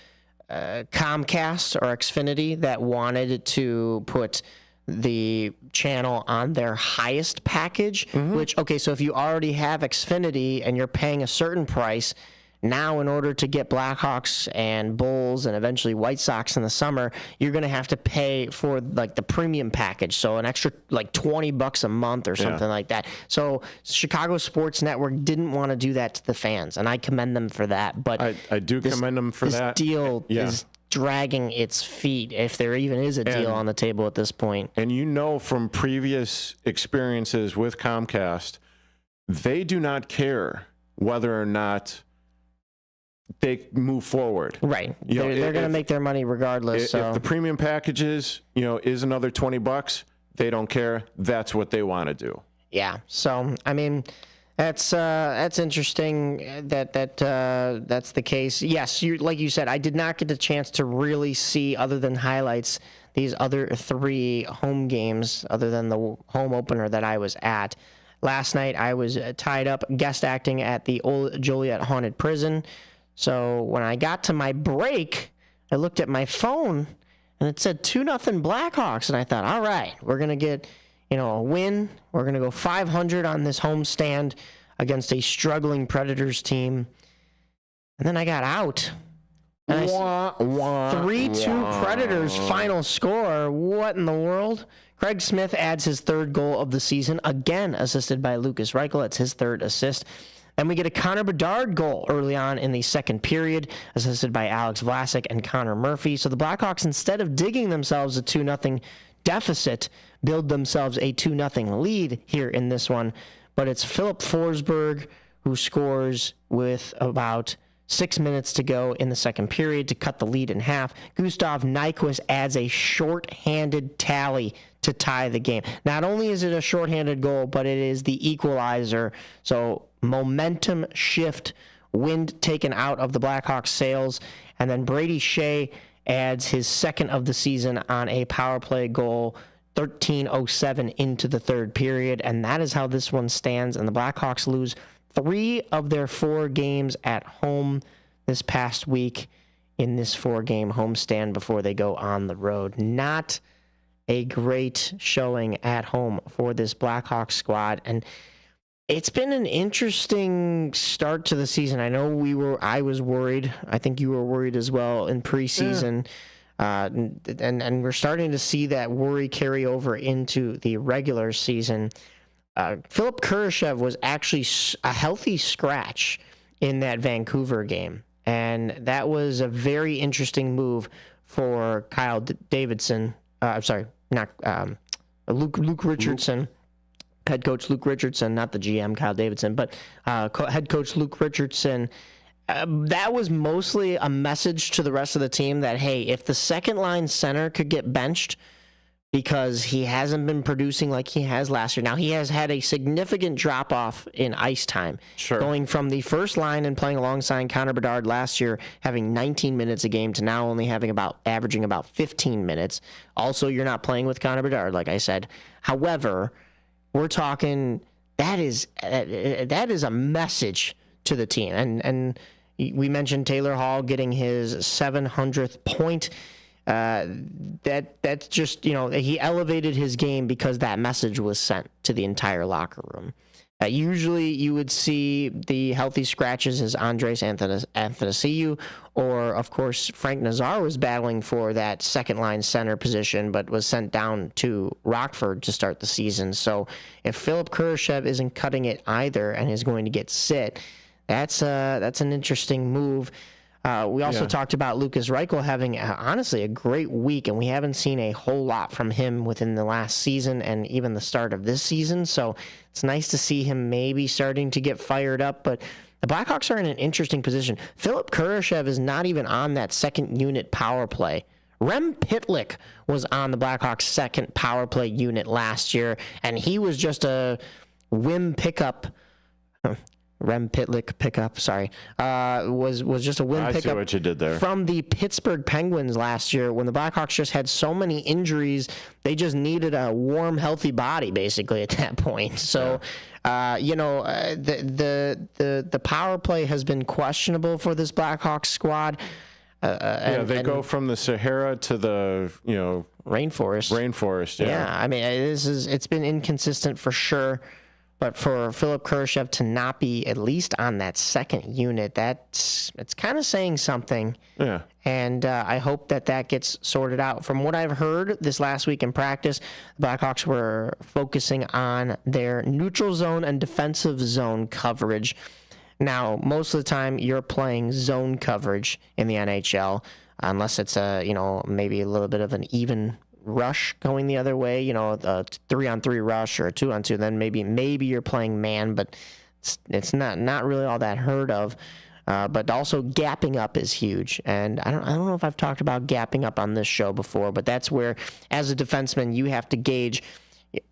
Comcast or Xfinity that wanted to put the channel on their highest package, which, okay, so if you already have Xfinity and you're paying a certain price, now in order to get Blackhawks and Bulls and eventually White Sox in the summer, you're going to have to pay for like the premium package, so an extra like $20 a month or something like that. So Chicago Sports Network didn't want to do that to the fans, and I commend them for that. But I do commend them for that. This deal is dragging its feet, if there even is a deal on the table at this point. And you know from previous experiences with Comcast, they do not care whether or not they move forward. Right. They're going to make their money regardless. If the premium packages, is another $20, they don't care. That's what they want to do. Yeah. So, I mean, that's interesting that's the case. Yes, like you said, I did not get the chance to really see, other than highlights, these other 3 home games, other than the home opener that I was at. Last night, I was tied up guest acting at the Old Joliet Haunted Prison. So when I got to my break, I looked at my phone, and it said 2-0 Blackhawks. And I thought, all right, we're going to get, a win. We're going to go 500 on this homestand against a struggling Predators team. And then I got out. And 3-2 Predators final score. What in the world? Craig Smith adds his 3rd goal of the season, again assisted by Lucas Reichel. It's his 3rd assist. Then we get a Connor Bedard goal early on in the second period, assisted by Alex Vlasic and Connor Murphy. So the Blackhawks, instead of digging themselves a 2-0 deficit, build themselves a 2-0 lead here in this one. But it's Philip Forsberg who scores with about 6 minutes to go in the second period to cut the lead in half. Gustav Nyquist adds a shorthanded tally to tie the game. Not only is it a shorthanded goal, but it is the equalizer. So momentum shift, wind taken out of the Blackhawks' sails, and then Brady Shea adds his 2nd of the season on a power play goal, 13:07 into the 3rd period, and that is how this one stands. And the Blackhawks lose 3 of their 4 games at home this past week in this 4-game homestand before they go on the road. Not a great showing at home for this Blackhawks squad, and it's been an interesting start to the season. I know I was worried. I think you were worried as well in preseason. And we're starting to see that worry carry over into the regular season. Philip Kurashev was actually a healthy scratch in that Vancouver game, and that was a very interesting move for Kyle Davidson. Luke Richardson. Head coach Luke Richardson, not the GM Kyle Davidson, but head coach Luke Richardson. That was mostly a message to the rest of the team that, hey, if the second line center could get benched because he hasn't been producing like he has last year. Now, he has had a significant drop-off in ice time. Sure. Going from the first line and playing alongside Connor Bedard last year, having 19 minutes a game, to now only averaging about 15 minutes. Also, you're not playing with Connor Bedard, like I said. However, we're talking that is a message to the team. And we mentioned Taylor Hall getting his 700th point. That's just, he elevated his game because that message was sent to the entire locker room. Usually you would see the healthy scratches as Andres Athanasiou, or of course Frank Nazar was battling for that second line center position, but was sent down to Rockford to start the season. So if Philip Kurashev isn't cutting it either and is going to get sit, that's an interesting move. We also talked about Lucas Reichel having, honestly, a great week, and we haven't seen a whole lot from him within the last season and even the start of this season. So it's nice to see him maybe starting to get fired up. But the Blackhawks are in an interesting position. Philip Kurashev is not even on that second unit power play Rem Pitlick was on the Blackhawks' second power play unit last year, and he was just a whim pickup. Rem Pitlick pickup, sorry, was just a win pickup. I see what you did there. From the Pittsburgh Penguins last year, when the Blackhawks just had so many injuries, they just needed a warm, healthy body basically at that point. So, the power play has been questionable for this Blackhawks squad. They go from the Sahara to the rainforest. Yeah, I mean, it's been inconsistent for sure. But for Philip Kurashev to not be at least on that second unit, it's kind of saying something. Yeah. And I hope that gets sorted out. From what I've heard this last week in practice, the Blackhawks were focusing on their neutral zone and defensive zone coverage. Now, most of the time, you're playing zone coverage in the NHL, unless it's maybe a little bit of an even rush going the other way, a 3-on-3 rush or a 2-on-2, then maybe you're playing man, but it's not really all that heard of. But also gapping up is huge, and I don't know if I've talked about gapping up on this show before, but that's where, as a defenseman, you have to gauge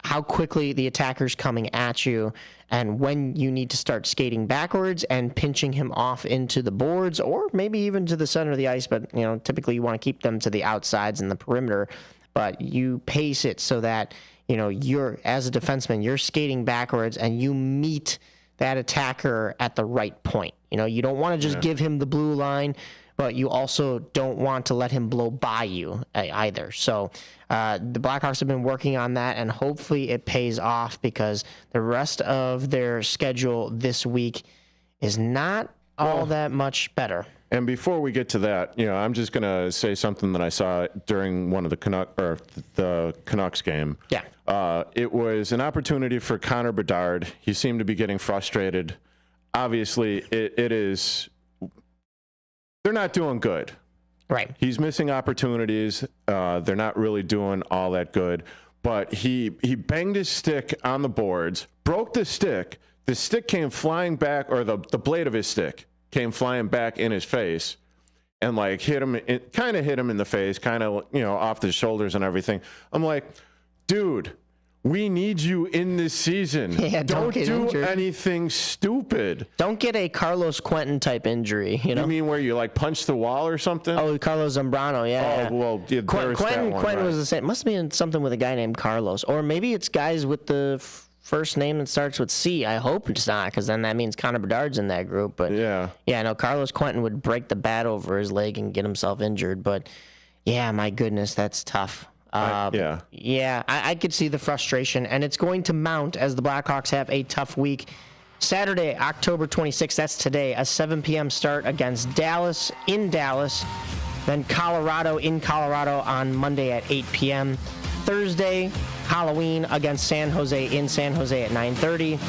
how quickly the attacker's coming at you and when you need to start skating backwards and pinching him off into the boards or maybe even to the center of the ice, but typically you want to keep them to the outsides and the perimeter. But you pace it so that, you're, as a defenseman, you're skating backwards and you meet that attacker at the right point. You don't want to just give him the blue line, but you also don't want to let him blow by you either. So the Blackhawks have been working on that, and hopefully it pays off because the rest of their schedule this week is not all that much better. And before we get to that, I'm just going to say something that I saw during one of the Canucks game. Yeah. It was an opportunity for Connor Bedard. He seemed to be getting frustrated. Obviously, it is. They're not doing good. Right. He's missing opportunities. They're not really doing all that good. But he banged his stick on the boards, broke the stick. The stick came flying back, or the blade of his stick came flying back in his face and hit him in the face, off the shoulders and everything. I'm like, dude, we need you in this season. Yeah, don't do injured. anything stupid. Don't get a Carlos Quentin type injury. You mean where you punch the wall or something? Oh, Carlos Zambrano, yeah. Oh, well, yeah, Quentin was the same. Must have been something with a guy named Carlos, or maybe it's guys with the first name that starts with C. I hope it's not, because then that means Connor Bedard's in that group. But no, Carlos Quentin would break the bat over his leg and get himself injured. But yeah, my goodness, that's tough. I could see the frustration, and it's going to mount as the Blackhawks have a tough week. Saturday, October 26th, that's today, a 7 p.m. start against Dallas in Dallas. Then Colorado in Colorado on Monday at 8 p.m. Thursday, Halloween against San Jose in San Jose at 9:30.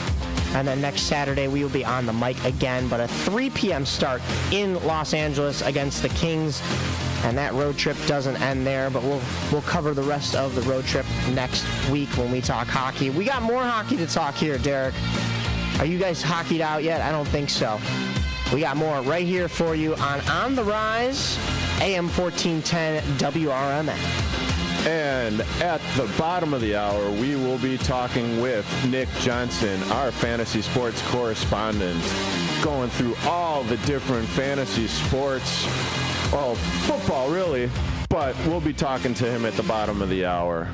And then next Saturday, we will be on the mic again, but a 3 p.m. start in Los Angeles against the Kings. And that road trip doesn't end there, but we'll cover the rest of the road trip next week when we talk hockey. We got more hockey to talk here, Derek. Are you guys hockeyed out yet? I don't think so. We got more right here for you on the Rise, AM 1410 WRMN. And at the bottom of the hour, we will be talking with Nick Johnson, our fantasy sports correspondent, going through all the different fantasy sports. Well, football, really, but we'll be talking to him at the bottom of the hour.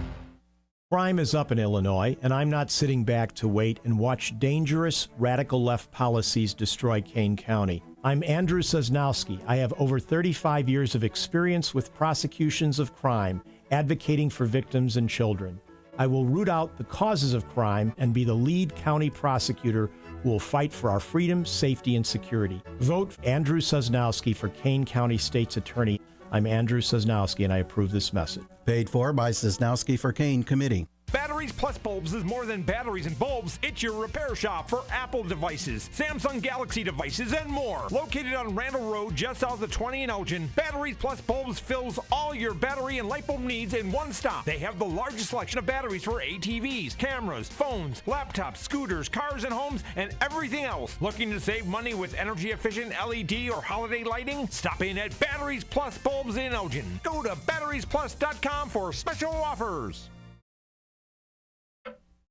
Crime is up in Illinois, and I'm not sitting back to wait and watch dangerous, radical left policies destroy Kane County. I'm Andrew Sosnowski. I have over 35 years of experience with prosecutions of crime, advocating for victims and children. I will root out the causes of crime and be the lead county prosecutor who will fight for our freedom, safety, and security. Vote Andrew Sosnowski for Kane County State's Attorney. I'm Andrew Sosnowski, and I approve this message. Paid for by Sosnowski for Kane Committee. Battery Batteries Plus Bulbs is more than batteries and bulbs. It's your repair shop for Apple devices, Samsung Galaxy devices, and more. Located on Randall Road, just south of 20 in Elgin, Batteries Plus Bulbs fills all your battery and light bulb needs in one stop. They have the largest selection of batteries for ATVs, cameras, phones, laptops, scooters, cars and homes, and everything else. Looking to save money with energy-efficient LED or holiday lighting? Stop in at Batteries Plus Bulbs in Elgin. Go to batteriesplus.com for special offers.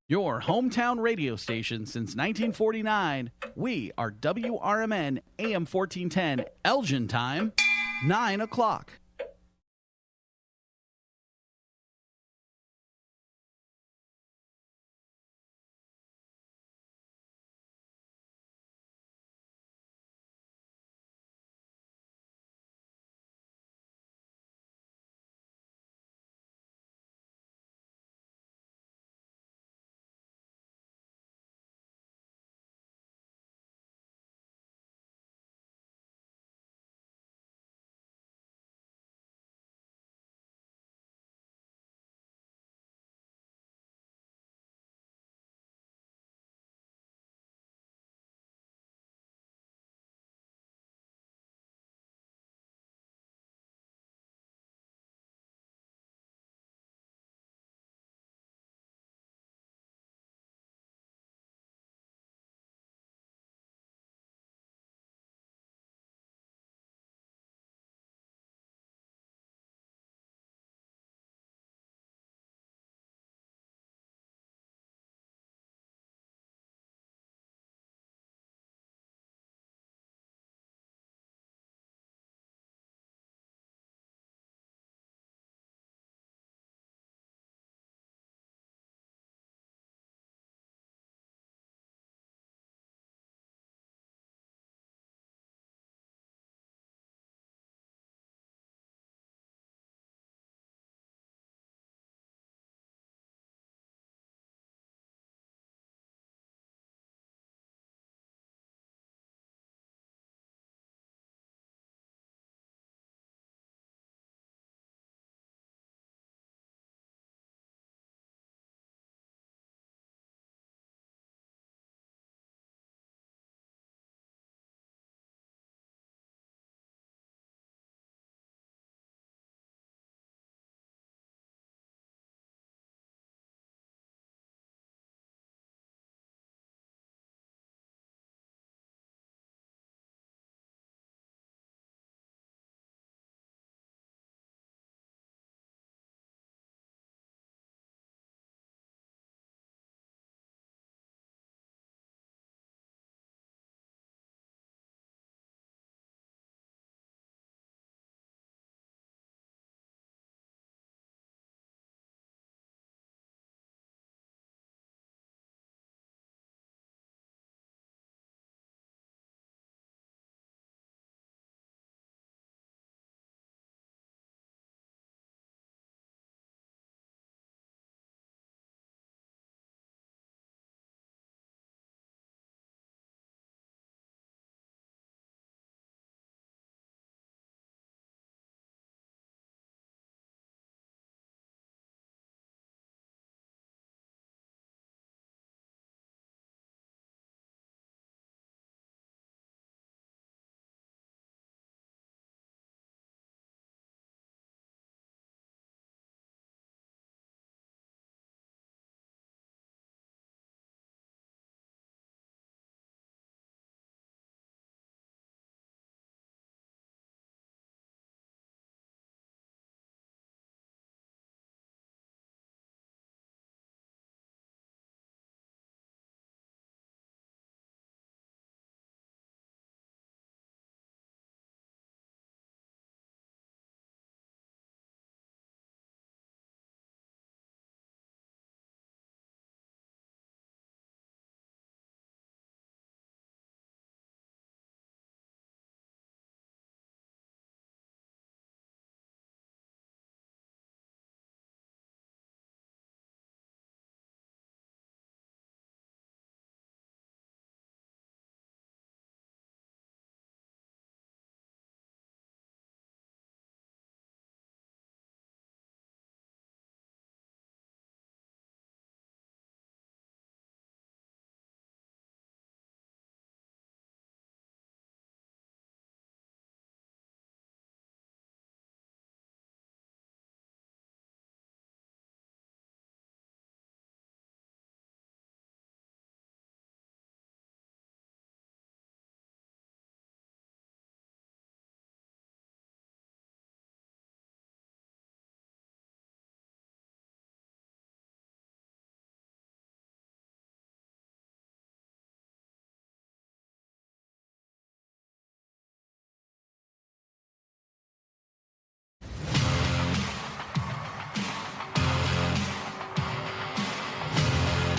Your hometown radio station since 1949. We are WRMN AM 1410, Elgin time, 9 o'clock.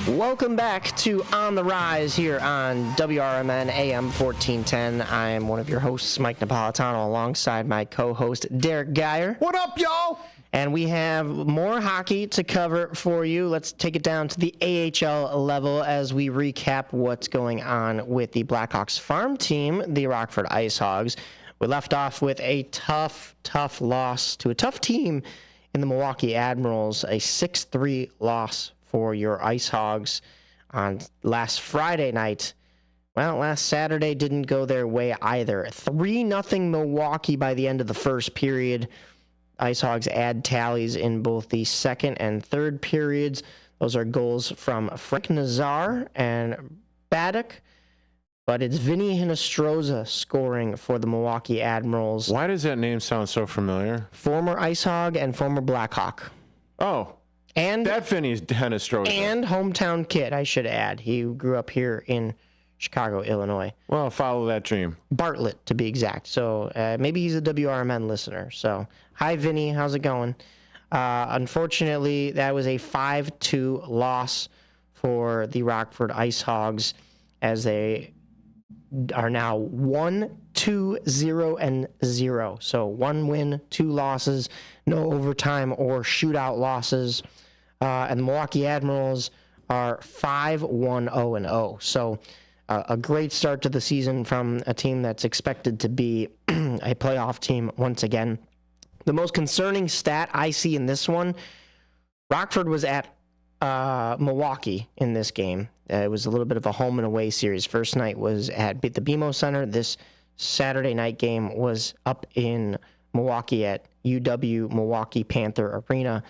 Welcome back to On the Rise here on WRMN AM 1410. I am one of your hosts, Mike Napolitano, alongside my co-host, Derek Geyer. What up, y'all? And we have more hockey to cover for you. Let's take it down to the AHL level as we recap what's going on with the Blackhawks farm team, the Rockford IceHogs. We left off with a tough loss to a tough team in the Milwaukee Admirals, a 6-3 loss for your IceHogs on last Friday night. Well, last Saturday didn't go their way either. 3-0 Milwaukee by the end of the first period. IceHogs add tallies in both the second and third periods. Those are goals from Frank Nazar and Baddock. But it's Vinny Hinostroza scoring for the Milwaukee Admirals. Why does that name sound so familiar? Former IceHog and former Blackhawk. Oh. And that Vinny's Hinostroza. And hometown kid, I should add. He grew up here in Chicago, Illinois. Well, follow that dream. Bartlett, to be exact. So maybe he's a WRMN listener. So, hi, Vinny. How's it going? Unfortunately, that was a 5-2 loss for the Rockford IceHogs as they are now 1-2-0-0. So 1 win, 2 losses, no overtime or shootout losses. And the Milwaukee Admirals are 5-1-0-0. So a great start to the season from a team that's expected to be a playoff team once again. The most concerning stat I see in this one, Rockford was at Milwaukee in this game. It was a little bit of a home and away series. First night was at the BMO Center. This Saturday night game was up in Milwaukee at UW Milwaukee Panther Arena.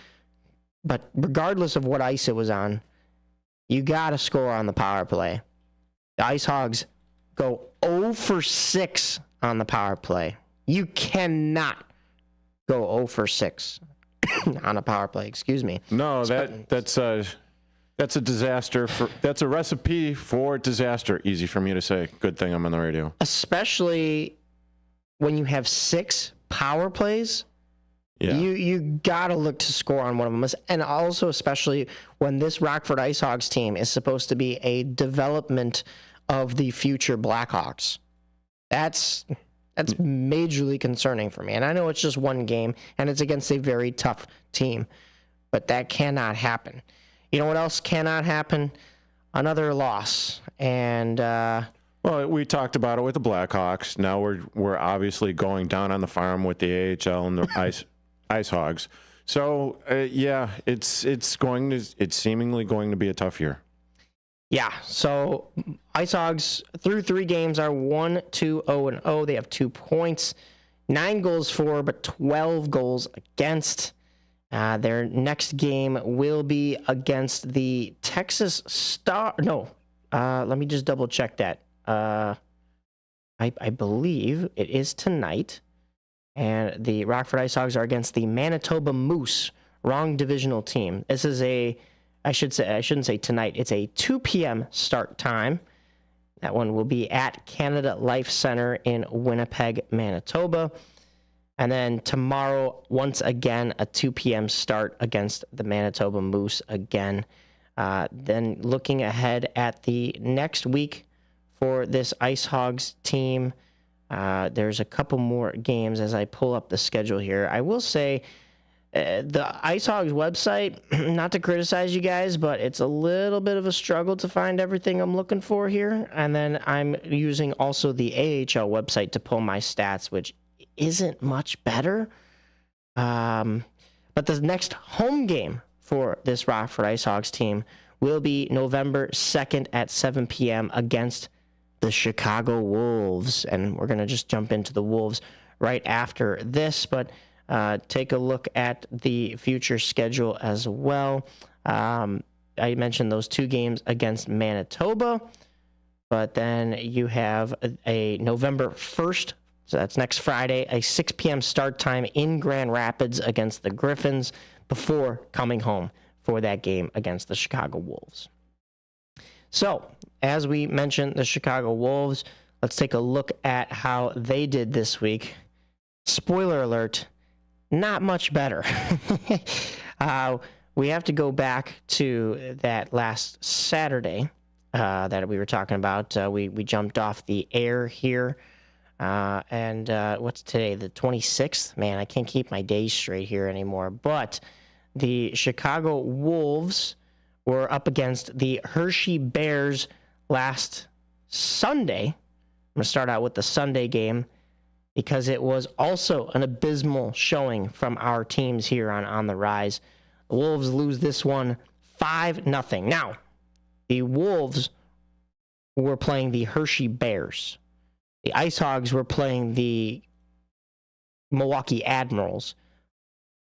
But regardless of what ice it was on, you got to score on the power play. The IceHogs go 0 for 6 on the power play. You cannot go 0 for 6 on a power play. Excuse me. No, that's a disaster. That's a recipe for disaster. Easy for me to say. Good thing I'm on the radio. Especially when you have 6 power plays. Yeah. You got to look to score on one of them. And also especially when this Rockford IceHogs team is supposed to be a development of the future Blackhawks. That's majorly concerning for me. And I know it's just one game, and it's against a very tough team. But that cannot happen. You know what else cannot happen? Another loss. And well, we talked about it with the Blackhawks. Now we're obviously going down on the farm with the AHL and the IceHogs. So yeah, it's seemingly going to be a tough year. Yeah. So IceHogs through 3 games are 1-2-0-0. They have 2 points, 9 goals for, but 12 goals against. Their next game will be against the Texas Star. No, let me just double check that. I believe it is tonight. And the Rockford IceHogs are against the Manitoba Moose, wrong divisional team. This is I shouldn't say tonight. It's a 2 p.m. start time. That one will be at Canada Life Center in Winnipeg, Manitoba. And then tomorrow, once again, a 2 p.m. start against the Manitoba Moose again. Then looking ahead at the next week for this IceHogs team, there's a couple more games as I pull up the schedule here. I will say the IceHogs website, not to criticize you guys, but it's a little bit of a struggle to find everything I'm looking for here. And then I'm using also the AHL website to pull my stats, which isn't much better. But the next home game for this Rockford IceHogs team will be November 2nd at 7 p.m. against the Chicago Wolves. And we're going to just jump into the Wolves right after this, but take a look at the future schedule as well. I mentioned those 2 games against Manitoba, but then you have a November 1st, so that's next Friday, a 6 p.m. start time in Grand Rapids against the Griffins before coming home for that game against the Chicago Wolves. So, as we mentioned, the Chicago Wolves, let's take a look at how they did this week. Spoiler alert, not much better. we have to go back to that last Saturday that we were talking about. We jumped off the air here. And what's today, the 26th? Man, I can't keep my days straight here anymore. But the Chicago Wolves were up against the Hershey Bears last Sunday. I'm going to start out with the Sunday game because it was also an abysmal showing from our teams here on the Rise. The Wolves lose this one 5-0. Now, the Wolves were playing the Hershey Bears. The Ice Hogs were playing the Milwaukee Admirals.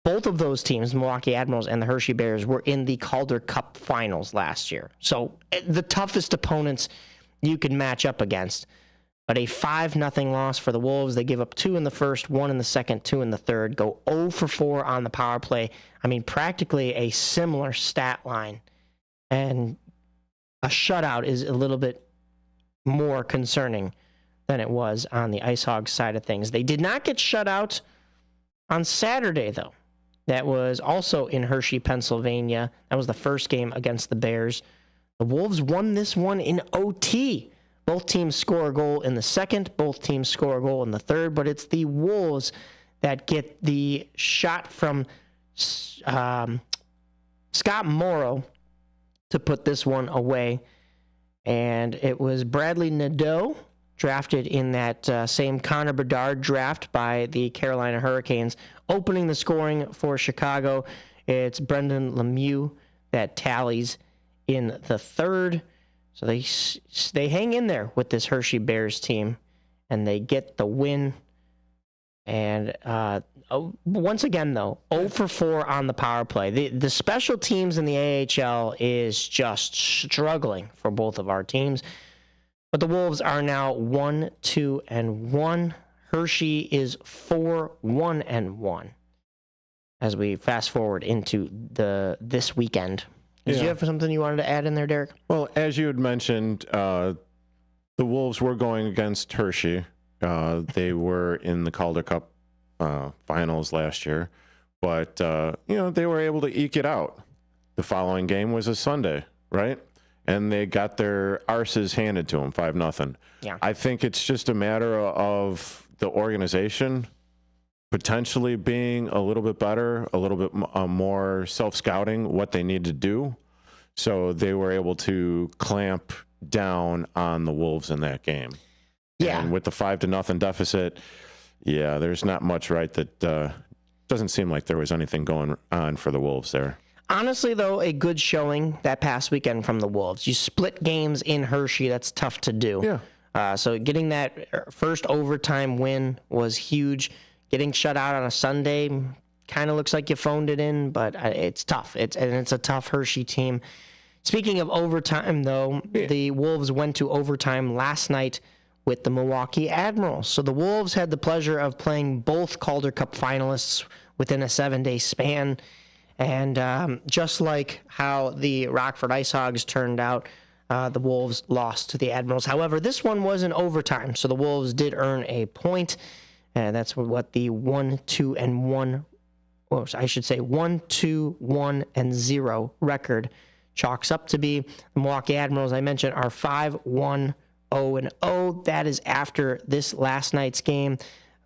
Both of those teams, Milwaukee Admirals and the Hershey Bears, were in the Calder Cup finals last year. So the toughest opponents you can match up against. But a 5-0 loss for the Wolves. They give up 2 in the first, 1 in the second, 2 in the third. Go 0 for 4 on the power play. I mean, practically a similar stat line. And a shutout is a little bit more concerning than it was on the Ice Hogs side of things. They did not get shut out on Saturday, though. That was also in Hershey, Pennsylvania. That was the first game against the Bears. The Wolves won this one in OT. Both teams score a goal in the second. Both teams score a goal in the third. But it's the Wolves that get the shot from Scott Morrow to put this one away. And it was Bradley Nadeau, drafted in that same Connor Bedard draft by the Carolina Hurricanes, opening the scoring for Chicago. It's Brendan Lemieux that tallies in the third. So they hang in there with this Hershey Bears team, and they get the win. And once again, though, 0 for 4 on the power play. The special teams in the AHL is just struggling for both of our teams. But the Wolves are now 1-2-1. Hershey is 4-1-1 as we fast forward into this weekend. Did you have something you wanted to add in there, Derek? Well, as you had mentioned, the Wolves were going against Hershey. They were in the Calder Cup finals last year, but they were able to eke it out. The following game was a Sunday, right? And they got their arses handed to them, 5-0. Yeah. I think it's just a matter of the organization potentially being a little bit better, a little bit more self-scouting what they need to do. So they were able to clamp down on the Wolves in that game. Yeah. And with the 5-0 deficit, there's not much that doesn't seem like there was anything going on for the Wolves there. Honestly, though, a good showing that past weekend from the Wolves. You split games in Hershey. That's tough to do. Yeah. So getting that first overtime win was huge. Getting shut out on a Sunday kind of looks like you phoned it in, but it's tough. It's a tough Hershey team. Speaking of overtime, though, the Wolves went to overtime last night with the Milwaukee Admirals. So the Wolves had the pleasure of playing both Calder Cup finalists within a 7-day span. And just like how the Rockford Ice Hogs turned out, the Wolves lost to the Admirals. However, this one was in overtime, so the Wolves did earn a point. And that's what the 1-2-1, or I should say 1-2-1-0 record chalks up to be. The Milwaukee Admirals, I mentioned, are 5-1-0-0. That is after this last night's game.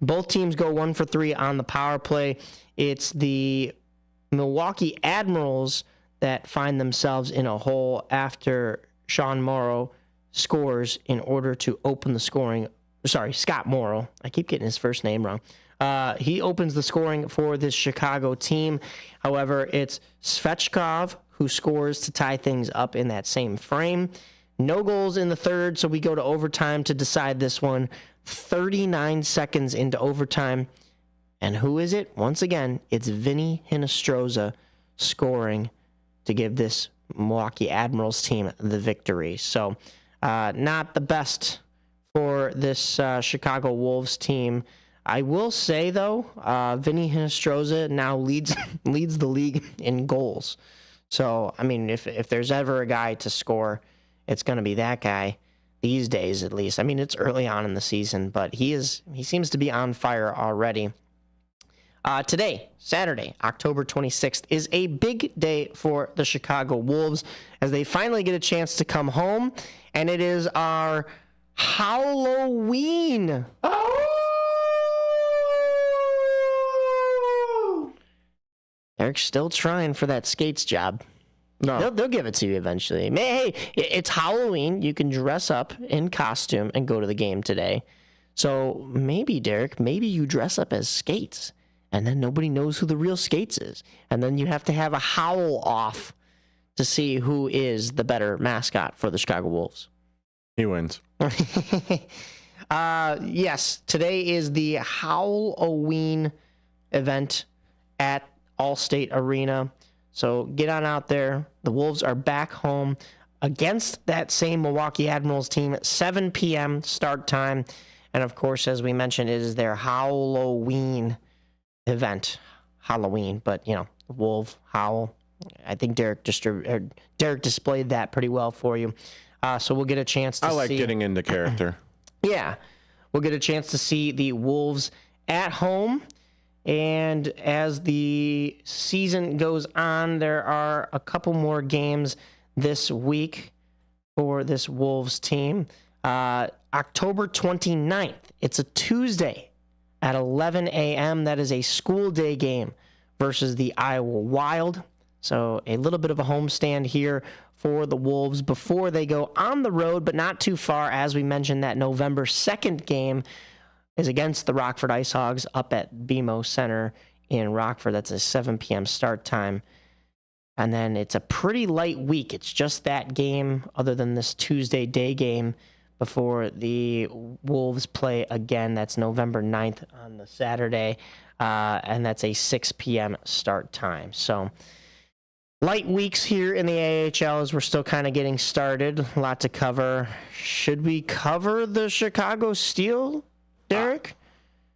Both teams go 1 for 3 on the power play. It's the Milwaukee Admirals that find themselves in a hole after Sean Morrow scores in order to open the scoring. Sorry, Scott Morrow. I keep getting his first name wrong. He opens the scoring for this Chicago team. However, it's Svechkov who scores to tie things up in that same frame. No goals in the third, so we go to overtime to decide this one. 39 seconds into overtime. And who is it? Once again, it's Vinny Hinostroza scoring to give this Milwaukee Admirals team the victory. So not the best for this Chicago Wolves team. I will say, though, Vinny Hinostroza now leads the league in goals. So, I mean, if there's ever a guy to score, it's going to be that guy these days, at least. I mean, it's early on in the season, but he seems to be on fire already. Today, Saturday, October 26th, is a big day for the Chicago Wolves as they finally get a chance to come home, and it is our Halloween. Eric's still trying for that skates job. No. They'll give it to you eventually. Hey, it's Halloween. You can dress up in costume and go to the game today. So maybe, Derek, you dress up as Skates, and then nobody knows who the real Skates is. And then you have to have a howl off to see who is the better mascot for the Chicago Wolves. He wins. Yes, today is the Halloween event at Allstate Arena. So get on out there. The Wolves are back home against that same Milwaukee Admirals team at 7 p.m. start time. And, of course, as we mentioned, it is their Halloween event. Halloween, but, Wolf, Howl. I think Derek displayed that pretty well for you. So we'll get a chance to see. I like getting into character. Yeah. We'll get a chance to see the Wolves at home. And as the season goes on, there are a couple more games this week for this Wolves team. October 29th, it's a Tuesday at 11 a.m. That is a school day game versus the Iowa Wild. So a little bit of a homestand here for the Wolves before they go on the road, but not too far. As we mentioned, that November 2nd game is against the Rockford Ice Hogs up at BMO Center in Rockford. That's a 7 p.m. start time. And then it's a pretty light week. It's just that game other than this Tuesday day game before the Wolves play again. That's November 9th on the Saturday, and that's a 6 p.m. start time. So light weeks here in the AHL as we're still kind of getting started. A lot to cover. Should we cover the Chicago Steel, Derek?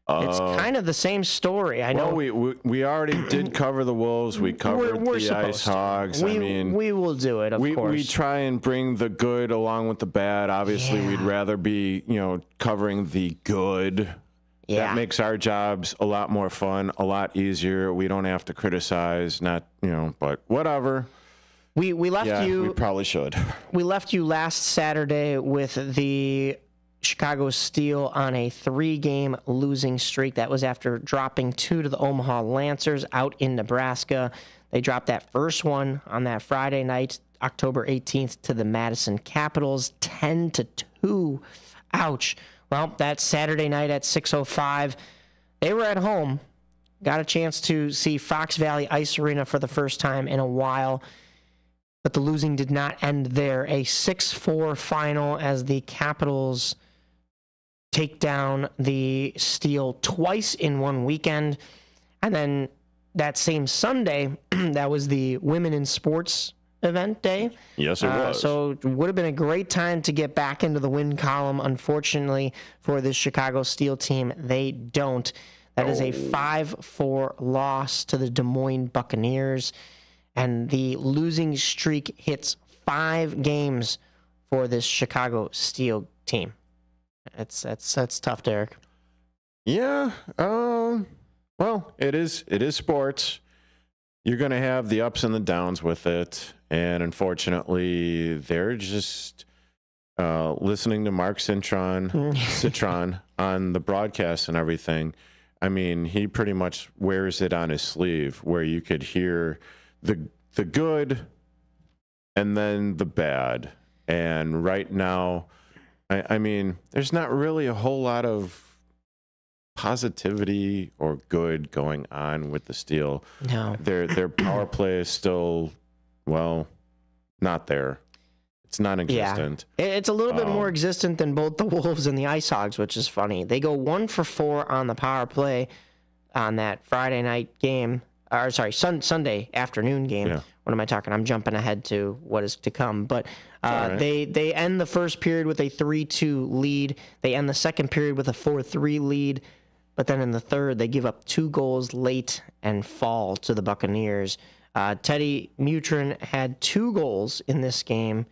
It's kind of the same story. I know. Well, we already did cover the Wolves. We covered the Ice Hogs. We will do it, of course. We try and bring the good along with the bad. Obviously, we'd rather be, covering the good. Yeah. That makes our jobs a lot more fun, a lot easier. We don't have to criticize, but whatever. We left you. We probably should. We left you last Saturday with the Chicago Steel on a 3-game losing streak. That was after dropping 2 to the Omaha Lancers out in Nebraska. They dropped that first one on that Friday night, October 18th, to the Madison Capitals, 10-2. Ouch. Well, that Saturday night at 6:05, they were at home. Got a chance to see Fox Valley Ice Arena for the first time in a while. But the losing did not end there. A 6-4 final as the Capitals take down the Steel twice in one weekend. And then that same Sunday, that was the Women in Sports event day. Yes, it was. So it would have been a great time to get back into the win column. Unfortunately, for this Chicago Steel team, they don't. That is a 5-4 loss to the Des Moines Buccaneers. And the losing streak hits 5 games for this Chicago Steel team. That's tough, Derek. Yeah. Well, it is sports. You're going to have the ups and the downs with it. And unfortunately, they're just listening to Mark Citron on the broadcast and everything. I mean, he pretty much wears it on his sleeve where you could hear the good and then the bad. And right now, I mean, there's not really a whole lot of positivity or good going on with the Steel. No. Their power play is still, not there. It's non-existent. Yeah. It's a little bit more existent than both the Wolves and the Ice Hogs, which is funny. They go 1 for 4 on the power play on that Friday night game. Sunday afternoon game. Yeah. What am I talking? I'm jumping ahead to what is to come. But right. They end the first period with a 3-2 lead. They end the second period with a 4-3 lead. But then in the third, they give up 2 goals late and fall to the Buccaneers. Teddy Mutrin had 2 goals in this game.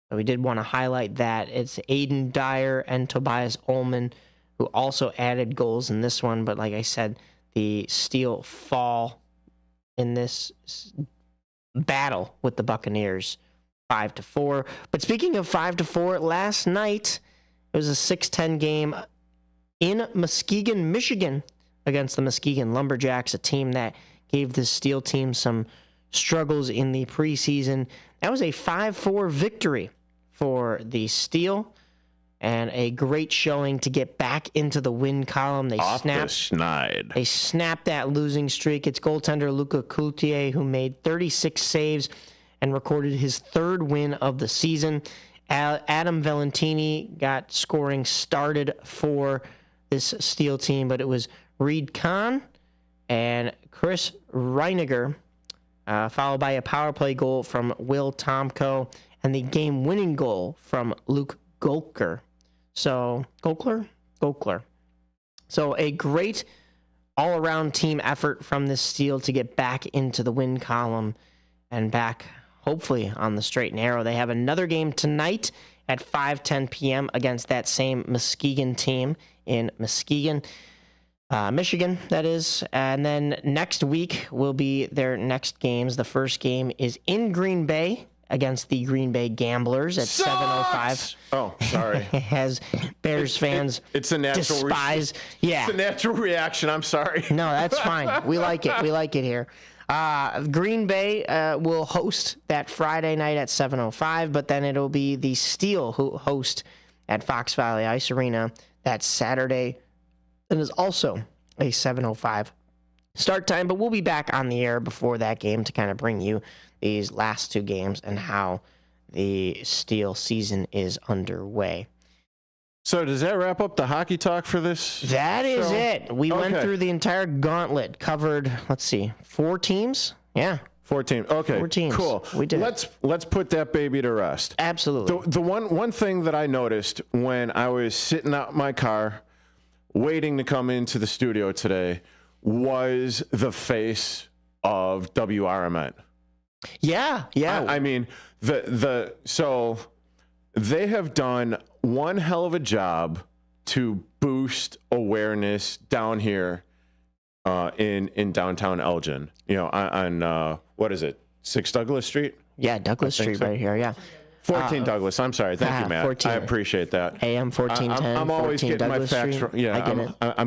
So we did want to highlight that. It's Aiden Dyer and Tobias Ullman who also added goals in this one. But like I said, the Steel fall in this battle with the Buccaneers 5-4. But speaking of 5-4, last night it was a 6-10 game in Muskegon, Michigan against the Muskegon Lumberjacks, a team that gave the Steel team some struggles in the preseason. That was a 5-4 victory for the Steel and a great showing to get back into the win column. They snapped that losing streak. It's goaltender Luca Coultier who made 36 saves and recorded his third win of the season. Adam Valentini got scoring started for this Steel team, but it was Reed Kahn and Chris Reiniger, followed by a power play goal from Will Tomko and the game-winning goal from Luke Golker. So, Golkler. So, a great all-around team effort from this Steel to get back into the win column and back, hopefully, on the straight and narrow. They have another game tonight at 5:10 p.m. against that same Muskegon team in Muskegon, Michigan, that is. And then next week will be their next games. The first game is in Green Bay against the Green Bay Gamblers at 7:05. Oh, sorry. As Bears fans it's a natural despise. Yeah. It's a natural reaction. I'm sorry. No, that's fine. We like it. We like it here. Green Bay will host that Friday night at 7:05, but then it'll be the Steel who host at Fox Valley Ice Arena that Saturday. And is also a 7:05 start time, but we'll be back on the air before that game to kind of bring you these last two games and how the Steel season is underway. So does that wrap up the hockey talk for this? That is it. We went through the entire gauntlet, covered, 4 teams? Yeah. 4 teams. Okay. 4 teams. Cool. We did. Let's put that baby to rest. Absolutely. The one thing that I noticed when I was sitting out in my car waiting to come into the studio today was the face of WRMN. Yeah. I mean, so they have done one hell of a job to boost awareness down here in downtown Elgin. You know, on what is it, 6 Douglas Street? Yeah, Douglas Street right here. Yeah. 14 Douglas. I'm sorry. Thank you, Matt. 14. I appreciate that. AM 1410. I'm always getting Douglas my facts Street. wrong. Yeah, I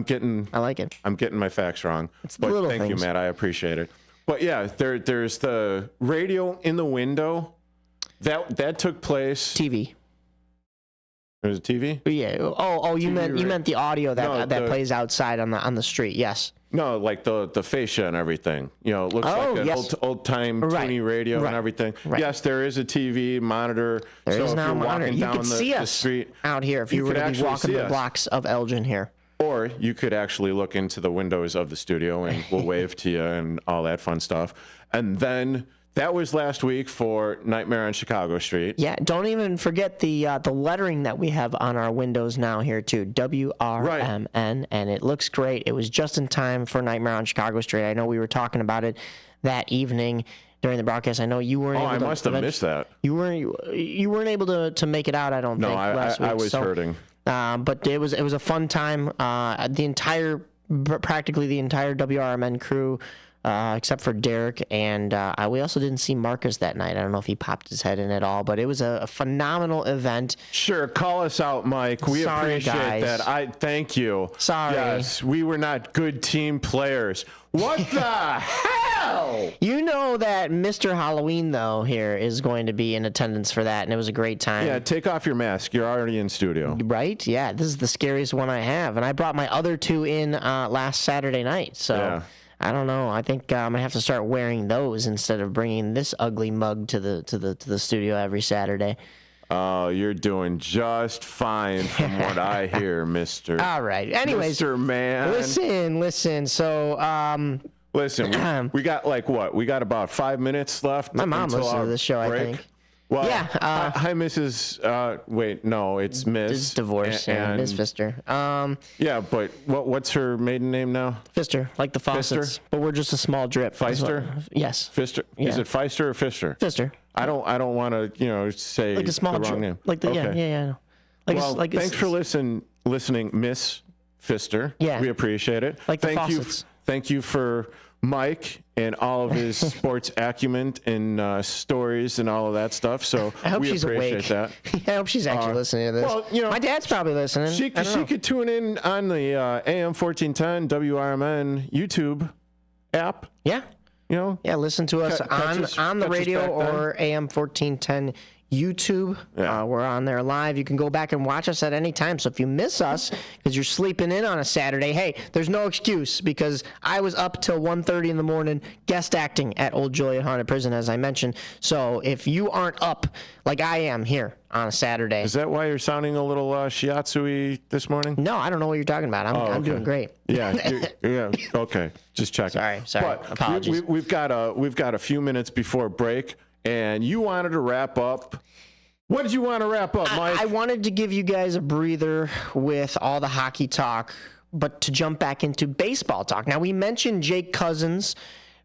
get it. I like it. I'm getting my facts wrong. It's the little thank things. you, Matt. I appreciate it. But yeah, there's the radio in the window. That took place. TV. There's a TV? Yeah. Oh, you meant the audio that plays outside on the street. Yes. No, like the fascia and everything. You know, it looks like an old time tuning radio and everything. Right. Yes, there is a TV monitor. There is if now a you're monitor. walking You down could see the us street out here if you were to be walking the blocks of Elgin here. Or you could actually look into the windows of the studio and we'll wave to you and all that fun stuff. And then that was last week for Nightmare on Chicago Street. Yeah, don't even forget the lettering that we have on our windows now here too, WRMN, and it looks great. It was just in time for Nightmare on Chicago Street. I know we were talking about it that evening during the broadcast. I know you weren't able to. I must have missed that. You weren't able to make it out, I don't think, last week. I was hurting. But it was a fun time. Practically the entire WRMN crew, except for Derek, and we also didn't see Marcus that night. I don't know if he popped his head in at all, but it was a phenomenal event. Sure, call us out, Mike. We appreciate that. Thank you. Sorry. Yes, we were not good team players. What the hell? You know that Mr. Halloween, though, here is going to be in attendance for that, and it was a great time. Yeah, take off your mask. You're already in studio. Right? Yeah, this is the scariest one I have, and I brought my other 2 in last Saturday night, so... Yeah. I don't know. I think I'm gonna have to start wearing those instead of bringing this ugly mug to the studio every Saturday. Oh, you're doing just fine from what I hear, Mister. All right. Anyways, Mr. Man. Listen. So, listen, we got We got about 5 minutes left. My mom listens to this show, break. I think. Well, yeah. Hi, Mrs. Wait, no, it's Miss. It's divorce, Miss Pfister. Yeah, but what's her maiden name now? Pfister, like the faucets. Pfister? But we're just a small drip. Pfister? Yes. Pfister. Yeah. Is it Pfister or Pfister? Pfister. I don't want to, say like a small the wrong drip. name. Like the okay. yeah. Thanks for listening, Miss Pfister. Yeah. We appreciate it. Like the faucets. thank you for Mike and all of his sports acumen and stories and all of that stuff. So I hope we she's appreciate awake. that. I hope she's actually listening to this. Well, you know, my dad's probably listening. She could tune in on the AM 1410 WRMN YouTube app. Yeah. You know. Yeah, listen to us on the radio or AM 1410 YouTube. Yeah. We're on there live. You can go back and watch us at any time. So if you miss us because you're sleeping in on a Saturday, hey, there's no excuse because I was up till 1:30 in the morning guest acting at Old Joliet Haunted Prison, as I mentioned. So if you aren't up like I am here on a Saturday. Is that why you're sounding a little shiatsu-y this morning? No, I don't know what you're talking about. I'm doing great. Yeah, yeah. Okay, just checking. Sorry. But apologies. We've got a few minutes before break. And you wanted to wrap up. What did you want to wrap up, Mike? I wanted to give you guys a breather with all the hockey talk, but to jump back into baseball talk. Now, we mentioned Jake Cousins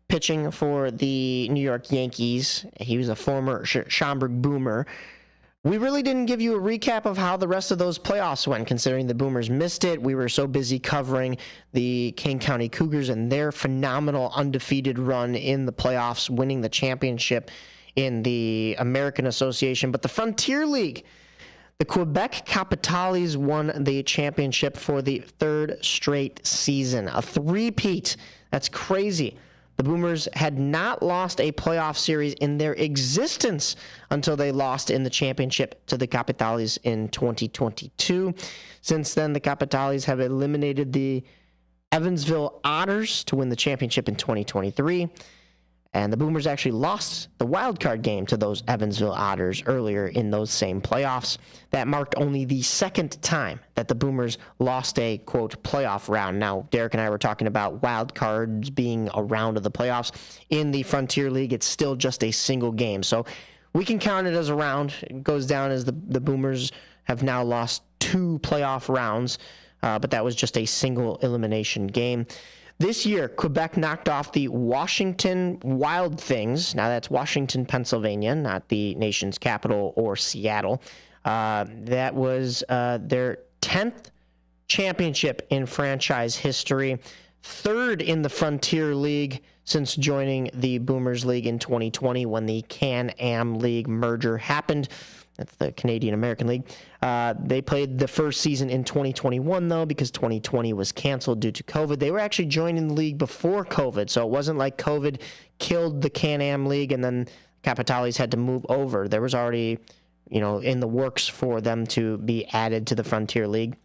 pitching for the New York Yankees. He was a former Schaumburg Boomer. We really didn't give you a recap of how the rest of those playoffs went, considering the Boomers missed it. We were so busy covering the Kane County Cougars and their phenomenal undefeated run in the playoffs, winning the championship in the American Association. But the Frontier League, the Quebec Capitales won the championship for the third straight season. A three-peat. That's crazy. The Boomers had not lost a playoff series in their existence until they lost in the championship to the Capitales in 2022. Since then, the Capitales have eliminated the Evansville Otters to win the championship in 2023. And the Boomers actually lost the wild card game to those Evansville Otters earlier in those same playoffs. That marked only the second time that the Boomers lost a, quote, playoff round. Now, Derek and I were talking about wild cards being a round of the playoffs. In the Frontier League, it's still just a single game. So we can count it as a round. It goes down as the Boomers have now lost 2 playoff rounds, but that was just a single elimination game. This year, Quebec knocked off the Washington Wild Things. Now, that's Washington, Pennsylvania, not the nation's capital or Seattle. That was their 10th championship in franchise history, 3rd in the Frontier League since joining the Boomers League in 2020 when the Can-Am League merger happened. That's the Canadian-American League. They played the first season in 2021, though, because 2020 was canceled due to COVID. They were actually joining the league before COVID, so it wasn't like COVID killed the Can-Am League and then Capitales had to move over. There was already, in the works for them to be added to the Frontier League.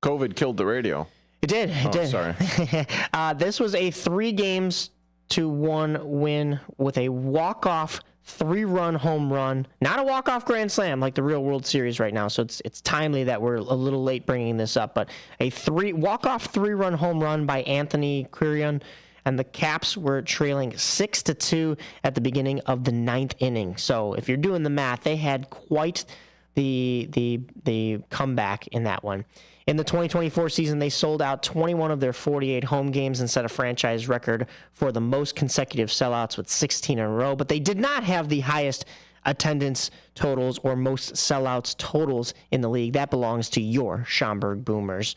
COVID killed the radio. It did. It did. Sorry. This was a 3-1 win with a walk-off 3-run home run, not a walk-off grand slam like the real World Series right now. So it's timely that we're a little late bringing this up, but a walk-off 3-run home run by Anthony Quirion, and the Caps were trailing 6-2 at the beginning of the 9th inning. So if you're doing the math, they had quite the comeback in that one. In the 2024 season, they sold out 21 of their 48 home games and set a franchise record for the most consecutive sellouts with 16 in a row, but they did not have the highest attendance totals or most sellouts totals in the league. That belongs to your Schaumburg Boomers.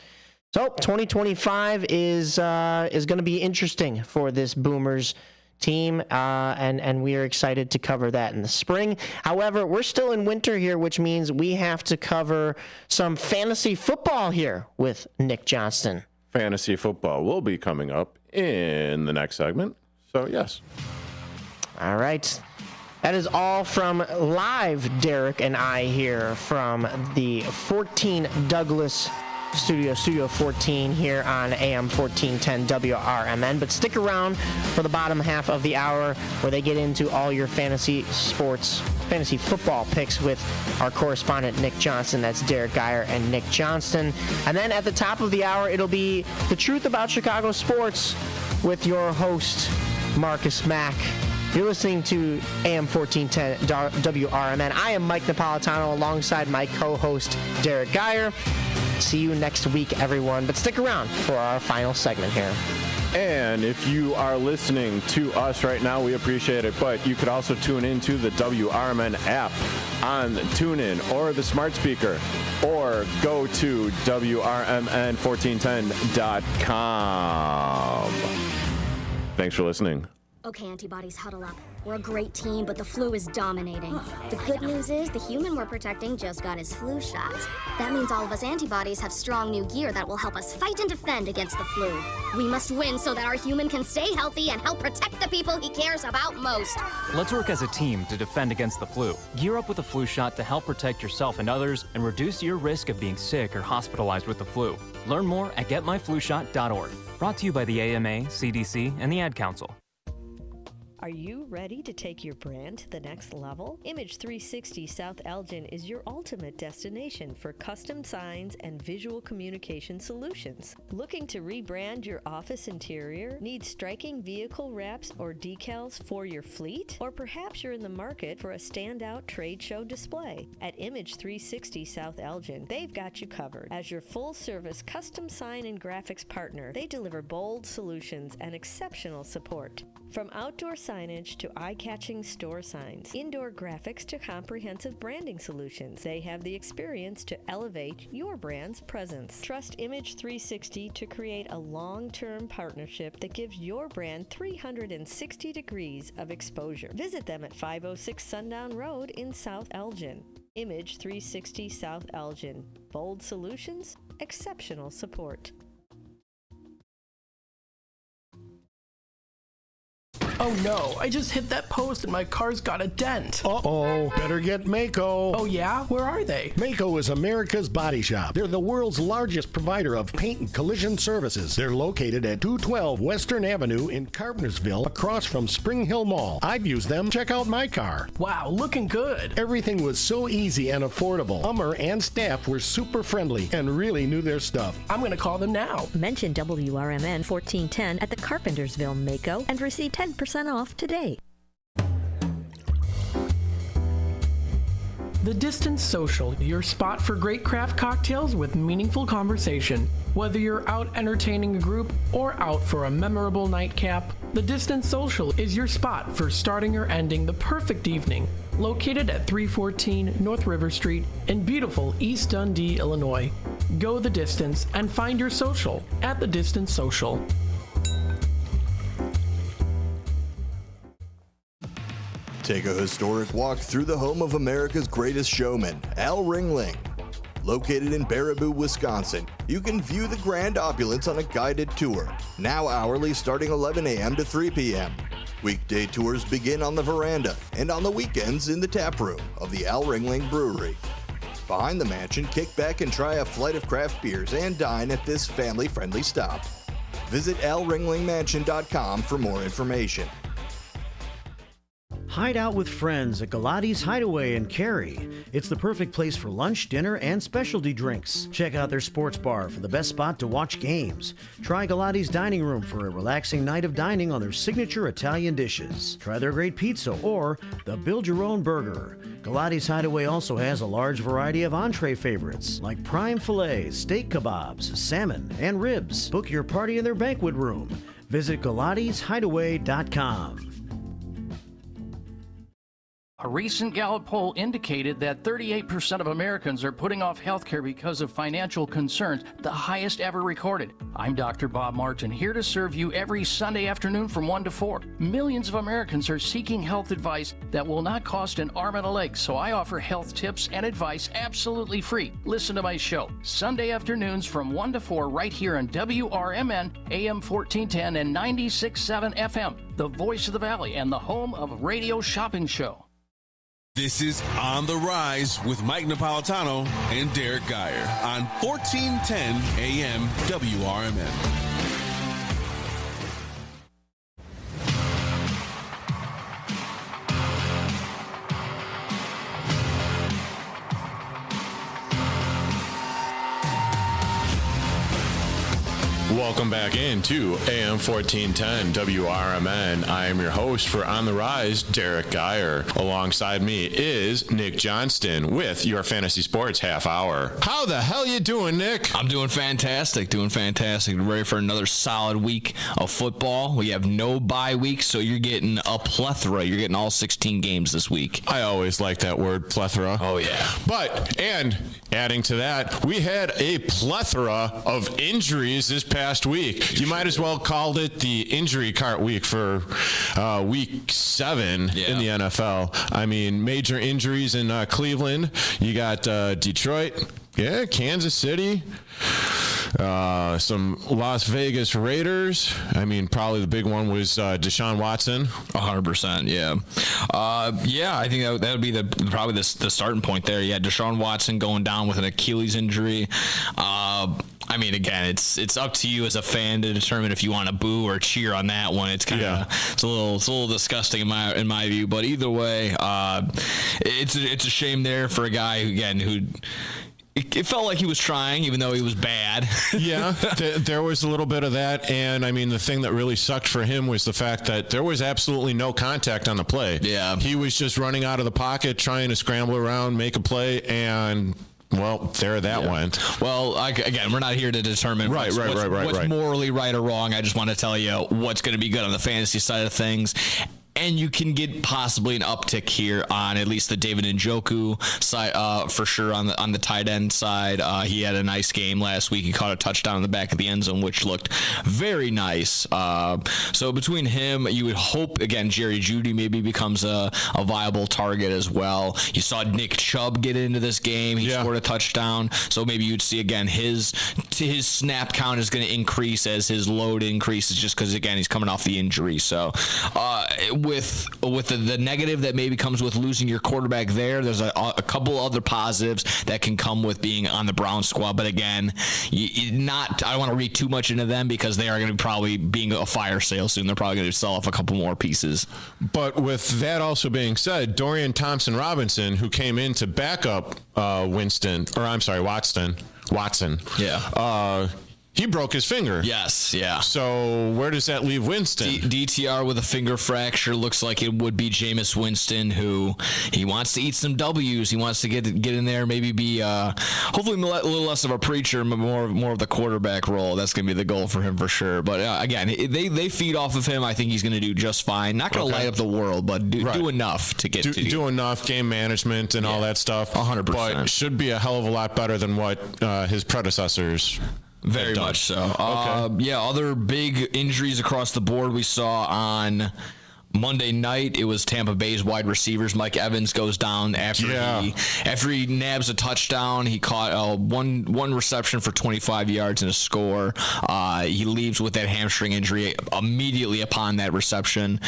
So 2025 is going to be interesting for this Boomers team, and we are excited to cover that in the spring. However, we're still in winter here, which means we have to cover some fantasy football here with Nick Johnston. Fantasy football will be coming up in the next segment, so yes. All right. That is all from live Derek and I here from the 14 Douglas Studio 14 here on AM 1410 WRMN. But stick around for the bottom half of the hour where they get into all your fantasy football picks with our correspondent Nick Johnson. That's Derek Geyer and Nick Johnston. And then at the top of the hour, it'll be The Truth About Chicago Sports with your host, Marcus Mack. You're listening to AM 1410 WRMN. I am Mike Napolitano alongside my co-host, Derek Geyer. See you next week, everyone. But stick around for our final segment here. And if you are listening to us right now, we appreciate it. But you could also tune into the WRMN app on TuneIn or the smart speaker, or go to WRMN1410.com. Thanks for listening. Okay, antibodies, huddle up. We're a great team, but the flu is dominating. The good news is the human we're protecting just got his flu shot. That means all of us antibodies have strong new gear that will help us fight and defend against the flu. We must win so that our human can stay healthy and help protect the people he cares about most. Let's work as a team to defend against the flu. Gear up with a flu shot to help protect yourself and others and reduce your risk of being sick or hospitalized with the flu. Learn more at getmyflushot.org. Brought to you by the AMA, CDC, and the Ad Council. Are you ready to take your brand to the next level? Image 360 South Elgin is your ultimate destination for custom signs and visual communication solutions. Looking to rebrand your office interior? Need striking vehicle wraps or decals for your fleet? Or perhaps you're in the market for a standout trade show display? At Image 360 South Elgin, they've got you covered. As your full-service custom sign and graphics partner, they deliver bold solutions and exceptional support. From outdoor signage to eye-catching store signs, indoor graphics to comprehensive branding solutions, they have the experience to elevate your brand's presence. Trust Image 360 to create a long-term partnership that gives your brand 360 degrees of exposure. Visit them at 506 Sundown Road in South Elgin. Image 360 South Elgin. Bold solutions, exceptional support. Oh no, I just hit that post and my car's got a dent. Uh-oh, better get Maaco. Oh yeah? Where are they? Maaco is America's body shop. They're the world's largest provider of paint and collision services. They're located at 212 Western Avenue in Carpentersville, across from Spring Hill Mall. I've used them. Check out my car. Wow, looking good. Everything was so easy and affordable. Hummer and staff were super friendly and really knew their stuff. I'm going to call them now. Mention WRMN 1410 at the Carpentersville Maaco and receive 10% off today. The Distance Social, your spot for great craft cocktails with meaningful conversation. Whether you're out entertaining a group or out for a memorable nightcap, the Distance Social is your spot for starting or ending the perfect evening. Located at 314 North River Street in beautiful East Dundee, Illinois. Go the distance and find your social at the Distance Social. Take a historic walk through the home of America's greatest showman, Al Ringling. Located in Baraboo, Wisconsin, you can view the grand opulence on a guided tour, now hourly starting 11 a.m. to 3 p.m. Weekday tours begin on the veranda and on the weekends in the tap room of the Al Ringling Brewery. Behind the mansion, kick back and try a flight of craft beers and dine at this family-friendly stop. Visit alringlingmansion.com for more information. Hide out with friends at Galati's Hideaway in Cary. It's the perfect place for lunch, dinner, and specialty drinks. Check out their sports bar for the best spot to watch games. Try Galati's Dining Room for a relaxing night of dining on their signature Italian dishes. Try their great pizza or the Build Your Own Burger. Galati's Hideaway also has a large variety of entree favorites like prime filet, steak kebabs, salmon, and ribs. Book your party in their banquet room. Visit GalatisHideaway.com. A recent Gallup poll indicated that 38% of Americans are putting off health care because of financial concerns, the highest ever recorded. I'm Dr. Bob Martin, here to serve you every Sunday afternoon from 1 to 4. Millions of Americans are seeking health advice that will not cost an arm and a leg, so I offer health tips and advice absolutely free. Listen to my show, Sunday afternoons from 1 to 4 right here on WRMN, AM 1410 and 96.7 FM, the voice of the Valley and the home of Radio Shopping Show. This is On the Rise with Mike Napolitano and Derek Geyer on 1410 AM WRMN. Welcome back into AM 1410 WRMN. I am your host for On the Rise, Derek Geyer. Alongside me is Nick Johnston with your Fantasy Sports Half Hour. How the hell you doing, Nick? I'm doing fantastic. Ready for another solid week of football. We have no bye week, so you're getting a plethora. You're getting all 16 games this week. I always like that word, plethora. Oh, yeah. And Adding to that, we had a plethora of injuries this past week. You might as well called it the injury cart week for week 7 in the NFL. I mean, major injuries in Cleveland. You got Detroit, Kansas City, some Las Vegas Raiders. I mean, probably the big one was Deshaun Watson. 100%, yeah. I think that would be probably the starting point there. Yeah, Deshaun Watson going down with an Achilles injury. I mean, again, it's up to you as a fan to determine if you want to boo or cheer on that one. It's kind of it's a little disgusting in my view. But either way, it's a shame there for a guy who. It felt like he was trying, even though he was bad. Yeah, there was a little bit of that. And, I mean, the thing that really sucked for him was the fact that there was absolutely no contact on the play. Yeah. He was just running out of the pocket, trying to scramble around, make a play, and... well, there that went. Well, again, we're not here to determine what's morally right or wrong. I just want to tell you what's going to be good on the fantasy side of things. And you can get possibly an uptick here on at least the David Njoku side, for sure on the tight end side. He had a nice game last week. He caught a touchdown in the back of the end zone, which looked very nice. So between him, you would hope, again, Jerry Jeudy maybe becomes a viable target as well. You saw Nick Chubb get into this game. He scored a touchdown. So maybe you'd see, again, his snap count is going to increase as his load increases just because, again, he's coming off the injury. So with the negative that maybe comes with losing your quarterback there's a couple other positives that can come with being on the Browns squad. But again, I don't want to read too much into them because they are going to probably being a fire sale soon. They're probably going to sell off a couple more pieces. But with that also being said, Dorian Thompson-Robinson, who came in to back up Watson. Yeah. He broke his finger. Yes, yeah. So where does that leave Winston? DTR with a finger fracture. Looks like it would be Jameis Winston, who he wants to eat some W's. He wants to get in there, maybe be hopefully a little less of a preacher, more of the quarterback role. That's going to be the goal for him for sure. But again, they feed off of him. I think he's going to do just fine. Not going to light up the world, but do enough to get to do enough game management and all that stuff. 100%. But should be a hell of a lot better than what his predecessors. Very much so. Other big injuries across the board we saw on Monday night. It was Tampa Bay's wide receivers. Mike Evans goes down after he nabs a touchdown. He caught one reception for 25 yards and a score. He leaves with that hamstring injury immediately upon that reception.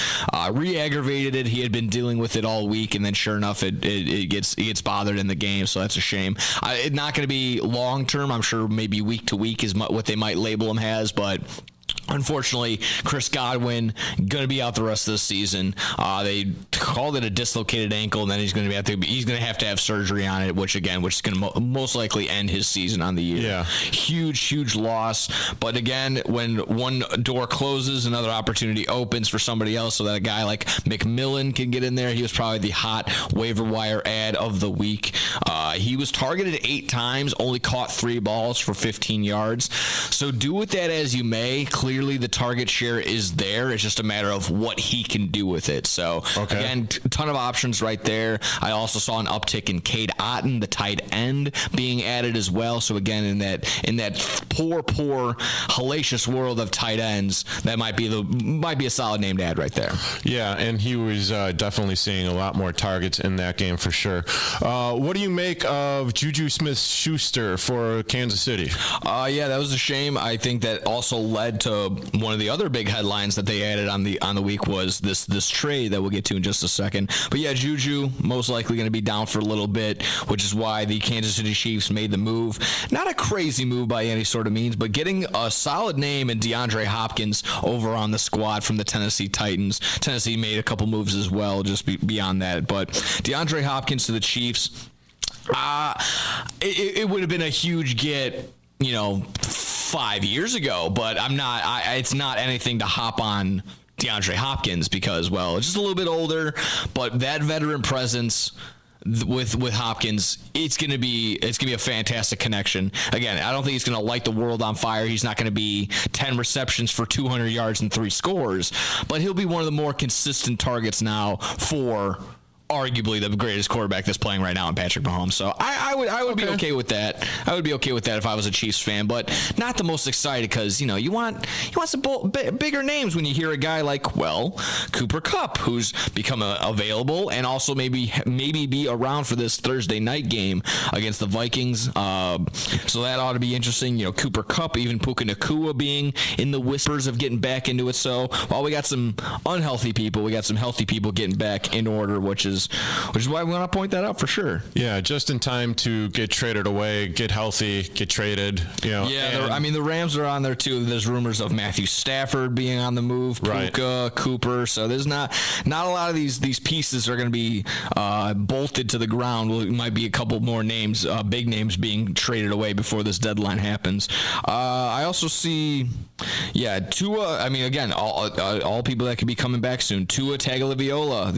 Re-aggravated it. He had been dealing with it all week, and then sure enough, it gets bothered in the game. So that's a shame. It's not going to be long term. I'm sure maybe week to week is what they might label him as, but. Unfortunately, Chris Godwin going to be out the rest of the season. They called it a dislocated ankle, and then he's going to have to have surgery on it, which is going to most likely end his season on the year. Yeah, huge loss. But again, when one door closes, another opportunity opens for somebody else, so that a guy like McMillan can get in there. He was probably the hot waiver wire ad of the week. He was targeted 8 times, only caught 3 balls for 15 yards. So do with that as you may. Clearly, the target share is there. It's just a matter of what he can do with it. So, again, a ton of options right there. I also saw an uptick in Cade Otton, the tight end, being added as well. So, again, in that poor, hellacious world of tight ends, that might be a solid name to add right there. Yeah, and he was definitely seeing a lot more targets in that game for sure. What do you make of Juju Smith-Schuster for Kansas City? That was a shame. I think that also led to one of the other big headlines that they added on the week was this trade that we'll get to in just a second. But yeah, Juju most likely going to be down for a little bit, which is why the Kansas City Chiefs made the move. Not a crazy move by any sort of means, but getting a solid name in DeAndre Hopkins over on the squad from the Tennessee Titans. Tennessee made a couple moves as well, just beyond that. But DeAndre Hopkins to the Chiefs, it would have been a huge get, 5 years ago, but it's not anything to hop on DeAndre Hopkins because, it's just a little bit older, but that veteran presence with Hopkins, it's gonna be a fantastic connection. Again, I don't think he's gonna light the world on fire. He's not gonna be 10 receptions for 200 yards and 3 scores, but he'll be one of the more consistent targets now for arguably the greatest quarterback that's playing right now in Patrick Mahomes. So I would be okay with that. I would be okay with that if I was a Chiefs fan, but not the most excited because, you want some bigger names when you hear a guy like, well, Cooper Kupp, who's become available and also maybe be around for this Thursday night game against the Vikings. So that ought to be interesting. Cooper Kupp, even Puka Nacua being in the whispers of getting back into it. So while we got some unhealthy people, we got some healthy people getting back in order, which is why we want to point that out for sure. Yeah, just in time to get traded away, get healthy, get traded. The Rams are on there too. There's rumors of Matthew Stafford being on the move, Puka, Cooper. So there's not a lot of these pieces are going to be bolted to the ground. Well, it might be a couple more names, big names being traded away before this deadline happens. I also see, Tua. I mean, again, all people that could be coming back soon. Tua Tagovailoa.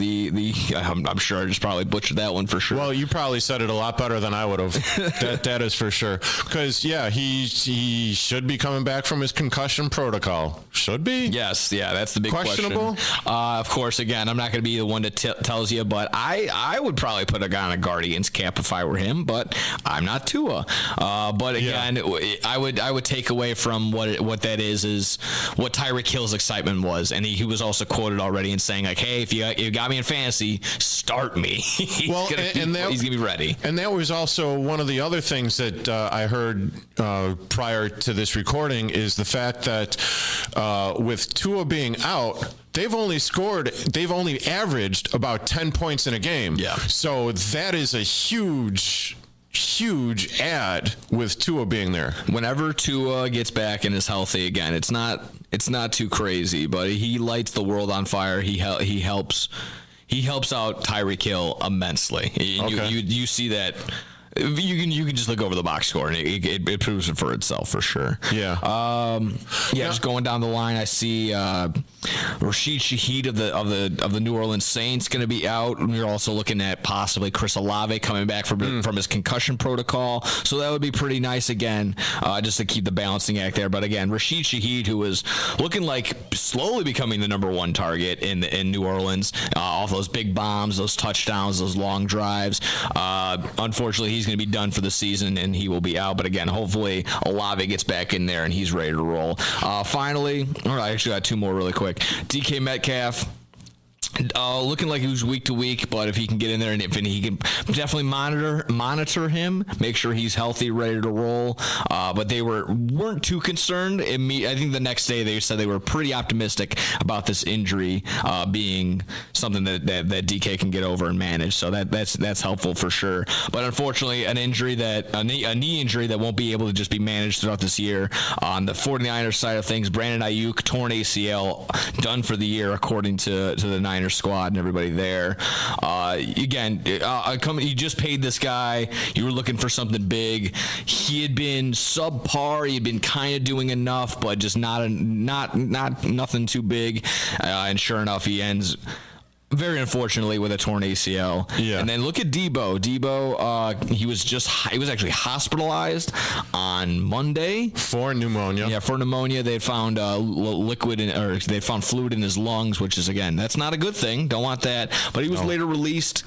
I'm sure I just probably butchered that one for sure. Well, you probably said it a lot better than I would have. that is for sure. Because he should be coming back from his concussion protocol. Should be. Yes. Yeah. That's the big questionable. Question. Of course. Again, I'm not going to be the one that tells you, but I would probably put a guy on a Guardians cap if I were him. But I'm not Tua. But again, I would take away from what that is what Tyreek Hill's excitement was, and he was also quoted already in saying like, "Hey, if you got me in fantasy, start me." He's gonna be ready. And that was also one of the other things that I heard prior to this recording is the fact that with Tua being out, they've only averaged about 10 points in a game. Yeah. So that is a huge add with Tua being there. Whenever Tua gets back and is healthy again, it's not too crazy, but he lights the world on fire. He helps out Tyreek Hill immensely. Okay. You see that. You can just look over the box score and it proves it for itself for sure. Yeah. Just going down the line, I see Rashid Shaheed of the New Orleans Saints going to be out. And we're also looking at possibly Chris Olave coming back from his concussion protocol. So that would be pretty nice again, just to keep the balancing act there. But again, Rashid Shaheed, who was looking like slowly becoming the number one target in New Orleans, off those big bombs, those touchdowns, those long drives. Unfortunately, he's going to be done for the season and he will be out. But again, hopefully Olave gets back in there and he's ready to roll. Finally, I actually got two more really quick. DK Metcalf. Looking like he was week to week, but if he can get in there and he can definitely monitor him, make sure he's healthy, ready to roll. But they weren't too concerned. I think the next day they said they were pretty optimistic about this injury being something that DK can get over and manage. So that's helpful for sure. But unfortunately, a knee injury that won't be able to just be managed throughout this year. On the 49ers side of things, Brandon Ayuk torn ACL, done for the year according to the Niners squad and everybody there. You just paid this guy. You were looking for something big. He had been subpar. He had been kind of doing enough, but just not nothing too big. And sure enough, he ends very unfortunately with a torn ACL. Yeah. And then look at Debo. He was actually hospitalized on Monday for pneumonia. Yeah, for pneumonia. They had found they found fluid in his lungs, which is, again, that's not a good thing. Don't want that. But he was later released.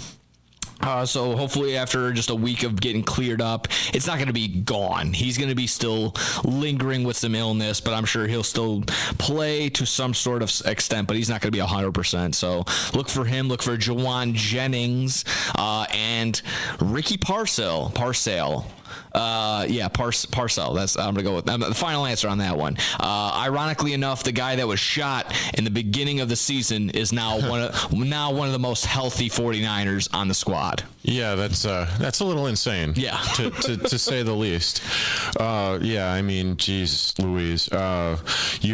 So hopefully after just a week of getting cleared up, it's not going to be gone. He's going to be still lingering with some illness, but I'm sure he'll still play to some sort of extent, but he's not going to be 100%. So look for him. Look for Jawan Jennings and Ricky Parcell. Parcell. That's I'm gonna go with the final answer on that one. Ironically enough, the guy that was shot in the beginning of the season is now one of the most healthy 49ers on the squad. Yeah, that's a little insane. Yeah, to say the least. I mean, geez, Louise. You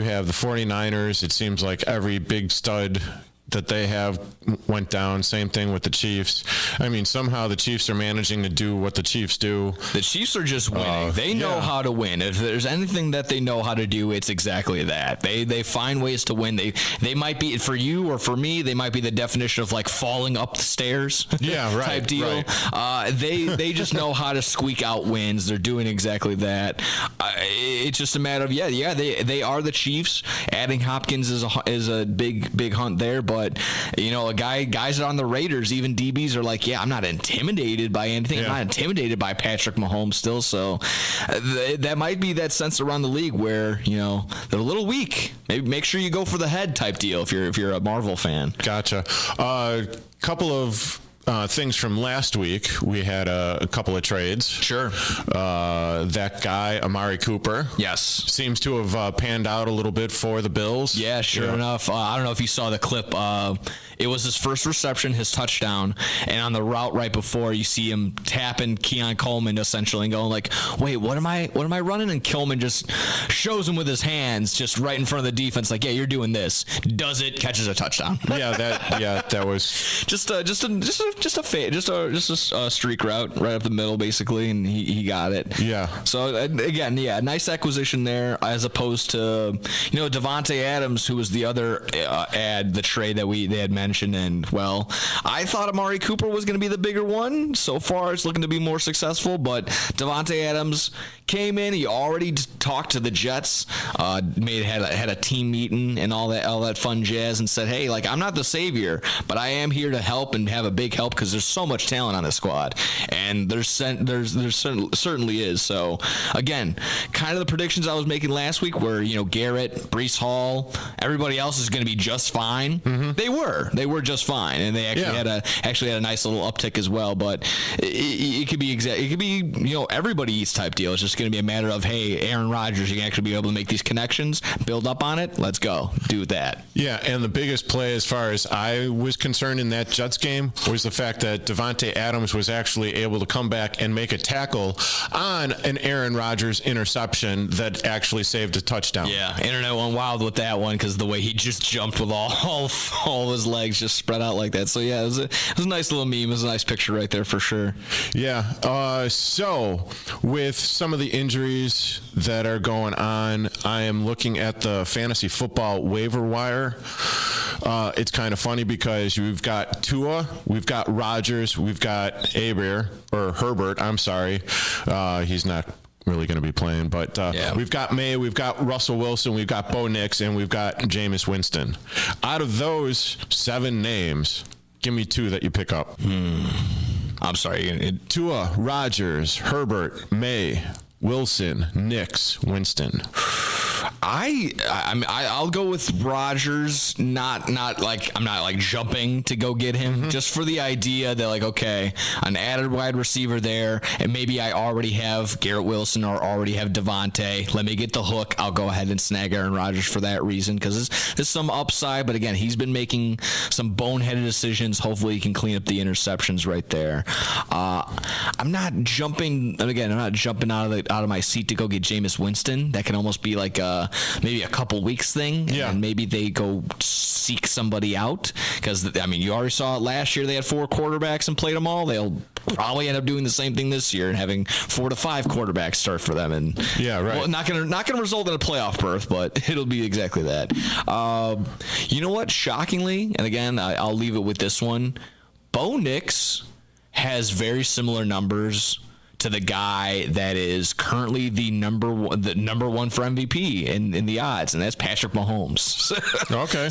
have the 49ers. It seems like every big stud that they have went down. Same thing with the Chiefs. I mean, somehow the Chiefs are managing to do what the Chiefs do. The Chiefs are just winning. They know how to win. If there's anything that they know how to do, it's exactly that. They find ways to win. They might be, for you or for me, they might be the definition of like falling up the stairs. Yeah, right. type deal. Right. They just know how to squeak out wins. They're doing exactly that. It's just a matter of they are the Chiefs. Adding Hopkins is a big hunt there, but but guys that are on the Raiders, even DBs are like, I'm not intimidated by anything. I'm not intimidated by Patrick Mahomes still. So that might be that sense around the league where, they're a little weak. Maybe make sure you go for the head type deal if you're a Marvel fan. Gotcha. Couple of things from last week. We had a couple of trades. Sure. That guy, Amari Cooper. Yes. Seems to have panned out a little bit for the Bills. Yeah, sure enough. I don't know if you saw the clip. It was his first reception, his touchdown, and on the route right before, you see him tapping Keon Coleman essentially and going like, wait, what am I running? And Coleman just shows him with his hands just right in front of the defense like, yeah, you're doing this. Does it, catches a touchdown. That was just a streak route right up the middle basically, and he got it. Yeah. So again, nice acquisition there as opposed to Davante Adams, who was the other the trade that they had mentioned. And well, I thought Amari Cooper was going to be the bigger one. So far, it's looking to be more successful. But Davante Adams came in. He already talked to the Jets, had a team meeting and all that fun jazz, and said, "Hey, I'm not the savior, but I am here to help and have a big help because there's so much talent on this squad, and there certainly is." So again, kind of the predictions I was making last week were Garrett, Breece Hall, everybody else is going to be just fine. Mm-hmm. They were just fine, and they actually had a nice little uptick as well. But it could be everybody eats type deal. It's just going to be a matter of, hey, Aaron Rodgers, you can actually be able to make these connections, build up on it. Let's go do that. Yeah, and the biggest play as far as I was concerned in that Jets game was the fact that Davante Adams was actually able to come back and make a tackle on an Aaron Rodgers interception that actually saved a touchdown. Yeah, internet went wild with that one because the way he just jumped with all of his legs just spread out like that. So yeah, it was a nice little meme. It was a nice picture right there for sure. Yeah. So with some of the injuries that are going on, I am looking at the fantasy football waiver wire. It's kind of funny because we've got Tua, we've got Rodgers, we've got Herbert. I'm sorry. He's not really going to be playing, but we've got May, we've got Russell Wilson, we've got Bo Nix, and we've got Jameis Winston. Out of those 7 names, give me 2 that you pick up. I'm sorry. Tua, Rodgers, Herbert, May, Wilson, Nix, Winston. I'll go with Rodgers. Not like I'm not like jumping to go get him, just for the idea that okay, an added wide receiver there, and maybe I already have Garrett Wilson or already have Davante. Let me get the hook. I'll go ahead and snag Aaron Rodgers for that reason because there's some upside. But again, he's been making some boneheaded decisions. Hopefully, he can clean up the interceptions right there. I'm not jumping. And again, I'm not jumping out of my seat to go get Jameis Winston. That can almost be like maybe a couple weeks thing, and maybe they go seek somebody out because you already saw it last year. They had 4 quarterbacks and played them all. They'll probably end up doing the same thing this year and having 4 to 5 quarterbacks start for them. And well, not gonna result in a playoff berth, but it'll be exactly that. You know what? Shockingly, and again, I'll leave it with this one. Bo Nix has very similar numbers to the guy that is currently the number one for MVP in the odds, and that's Patrick Mahomes. Okay.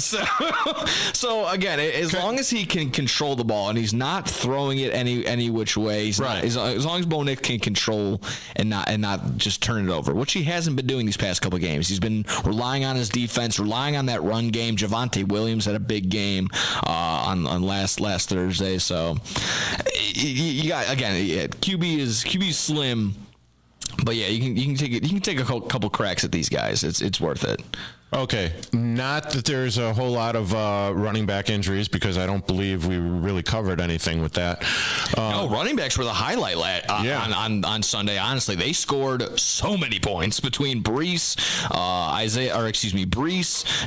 So again, as long as he can control the ball and he's not throwing it any which way, as long as Bo Nix can control and not just turn it over, which he hasn't been doing these past couple of games. He's been relying on his defense, relying on that run game. Javonte Williams had a big game on last Thursday. So you got, again, QB is slim, but yeah, you can take a couple cracks at these guys. It's worth it. Okay, not that there's a whole lot of running back injuries because I don't believe we really covered anything with that. No, running backs were the highlight on Sunday. Honestly, they scored so many points between Breece,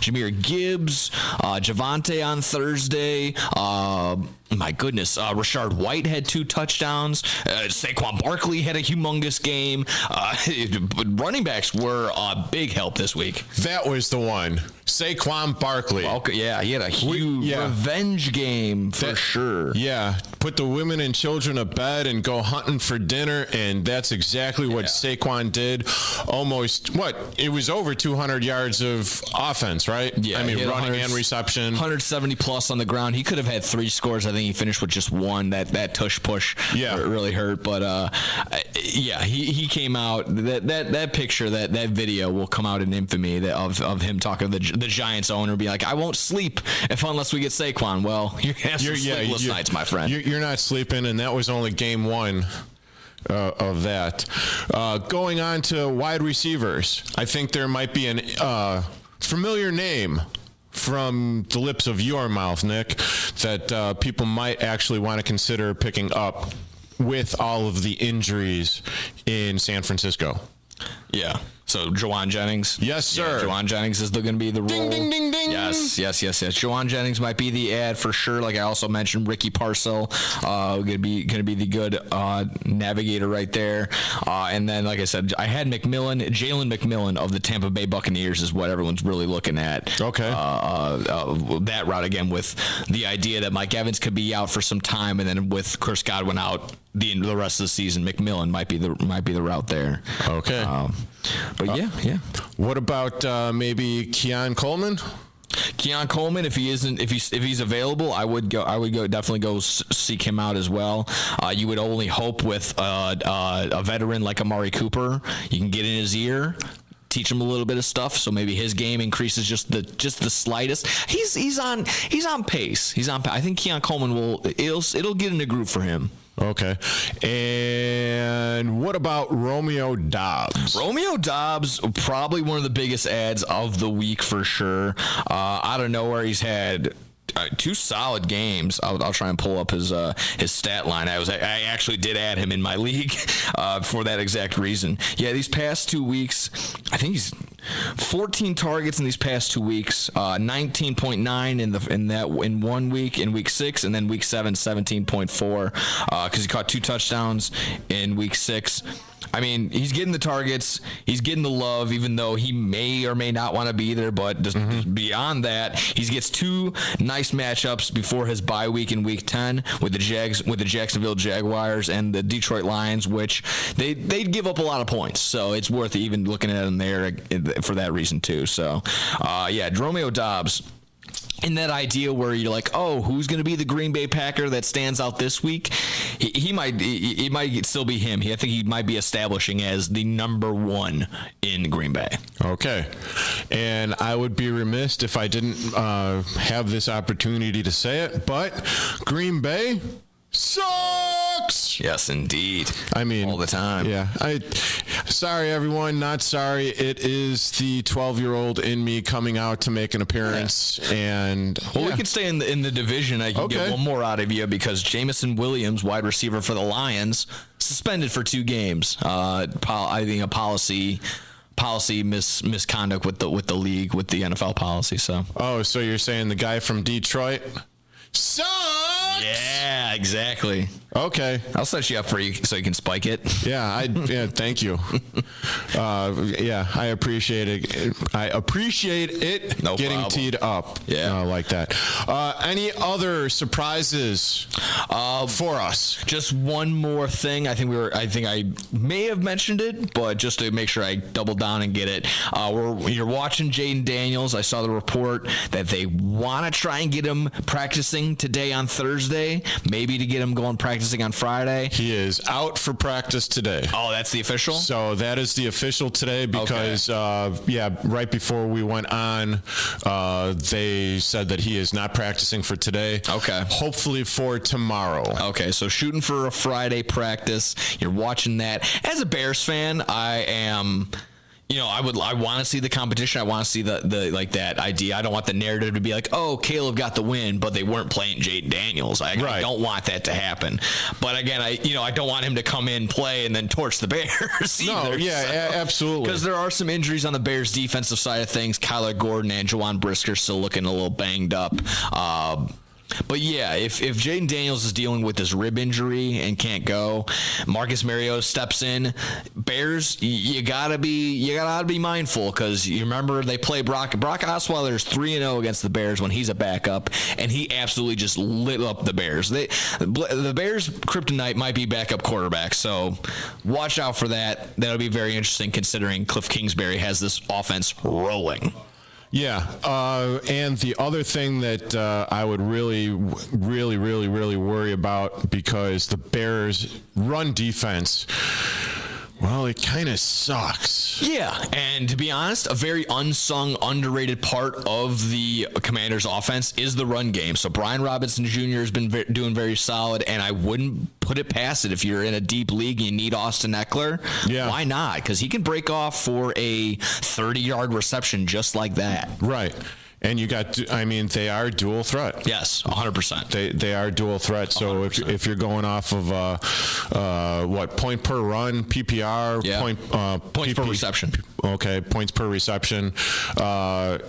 Jahmyr Gibbs, Javonte on Thursday. My goodness, Rashard White had 2 touchdowns. Saquon Barkley had a humongous game. Running backs were a big help this week. That was the one. Saquon Barkley. Yeah, he had a huge revenge game for sure. Yeah, put the women and children to bed and go hunting for dinner, and that's exactly what Saquon did. Almost, it was over 200 yards of offense, right? Yeah, I mean, running and reception. 170 plus on the ground. He could have had 3 scores. I think he finished with just 1. That tush push really hurt. But he came out. That picture, that video will come out in infamy of him talking to the Giants owner, be like, I won't sleep unless we get Saquon. Well, you're going to have some sleepless nights, my friend. You're not sleeping, and that was only game 1 of that. Going on to wide receivers, I think there might be an familiar name from the lips of your mouth, Nick, that people might actually want to consider picking up with all of the injuries in San Francisco. Yeah. So Jawan Jennings. Yes, sir. Yeah, Jawan Jennings is going to be the role. Ding, ding, ding, ding. Yes. Jawan Jennings might be the ad for sure. Like I also mentioned, Ricky Parcell going to be the good navigator right there. And then, like I said, I had Jalen McMillan of the Tampa Bay Buccaneers is what everyone's really looking at. Okay. That route again with the idea that Mike Evans could be out for some time, and then with Chris Godwin out the rest of the season, McMillan might be the route there. Okay. But yeah. What about maybe Keon Coleman? Keon Coleman, if he's available, I would definitely go seek him out as well. You would only hope with a veteran like Amari Cooper, you can get in his ear, teach him a little bit of stuff, so maybe his game increases just the slightest. He's on pace. I think Keon Coleman it'll get in a groove for him. Okay. And what about Romeo Doubs? Romeo Doubs, probably one of the biggest ads of the week for sure. Out of nowhere, he's had 2 solid games. I'll try and pull up his stat line. I actually did add him in my league for that exact reason. Yeah, these past 2 weeks, I think he's 14 targets in these past 2 weeks, 19.9 in 1 week in week 6, and then week 7, 17.4 because he caught 2 touchdowns in week 6. I mean, he's getting the targets, he's getting the love, even though he may or may not want to be there. But just beyond that, he gets 2 nice matchups before his bye week in week 10 with the Jacksonville Jaguars and the Detroit Lions, which they give up a lot of points. So it's worth even looking at him there for that reason too. So Romeo Doubs. In that idea where you're like, oh, who's going to be the Green Bay Packer that stands out this week? It might still be him. I think he might be establishing as the number 1 in Green Bay. Okay. And I would be remiss if I didn't have this opportunity to say it, but Green Bay sucks. Yes, indeed. I mean, all the time. Yeah. Sorry, everyone. Not sorry. It is the 12-year-old in me coming out to make an appearance. Yeah. And we could stay in the division. I can get one more out of you because Jameson Williams, wide receiver for the Lions, suspended for 2 games. I think a policy misconduct with the league, with the NFL policy. So. Oh, so you're saying the guy from Detroit sucks? Yeah, exactly. Okay. I'll set you up for you so you can spike it. Yeah, thank you. I appreciate it. I appreciate it getting teed up. Yeah. Like that. Any other surprises for us? Just one more thing. I think I may have mentioned it, but just to make sure I double down and get it. You're watching Jaden Daniels. I saw the report that they want to try and get him practicing today on Thursday, maybe to get him going practicing on Friday. He is out for practice today. Oh, that's the official? So that is the official today because, right before we went on, they said that he is not practicing for today. Okay. Hopefully for tomorrow. Okay, so shooting for a Friday practice. You're watching that. As a Bears fan, I am... I want to see the competition. I want to see the like that idea. I don't want the narrative to be like, oh, Caleb got the win, but they weren't playing Jaden Daniels. I don't want that to happen. But again, I don't want him to come in, play, and then torch the Bears either. No, absolutely. Because there are some injuries on the Bears defensive side of things. Kyler Gordon and Jawan Brisker still looking a little banged up. But yeah, if Jaden Daniels is dealing with this rib injury and can't go, Marcus Mariota steps in. Bears, you gotta be mindful, because you remember they play Brock Osweiler's 3-0 against the Bears when he's a backup, and he absolutely just lit up the Bears. The Bears' kryptonite might be backup quarterback, so watch out for that. That'll be very interesting considering Cliff Kingsbury has this offense rolling. Yeah, and the other thing that I would really worry about, because the Bears' run defense, well, it kind of sucks. Yeah, and to be honest, a very unsung, underrated part of the Commanders' offense is the run game. So Brian Robinson Jr. has been doing very solid, and I wouldn't put it past it. If you're in a deep league and you need Austin Eckler, why not? Because he can break off for a 30-yard reception just like that. Right. And you got, they are dual threat. Yes, 100%. They are dual threat. So 100%. if you're going off of point per run, PPR, points per reception. Okay, points per reception.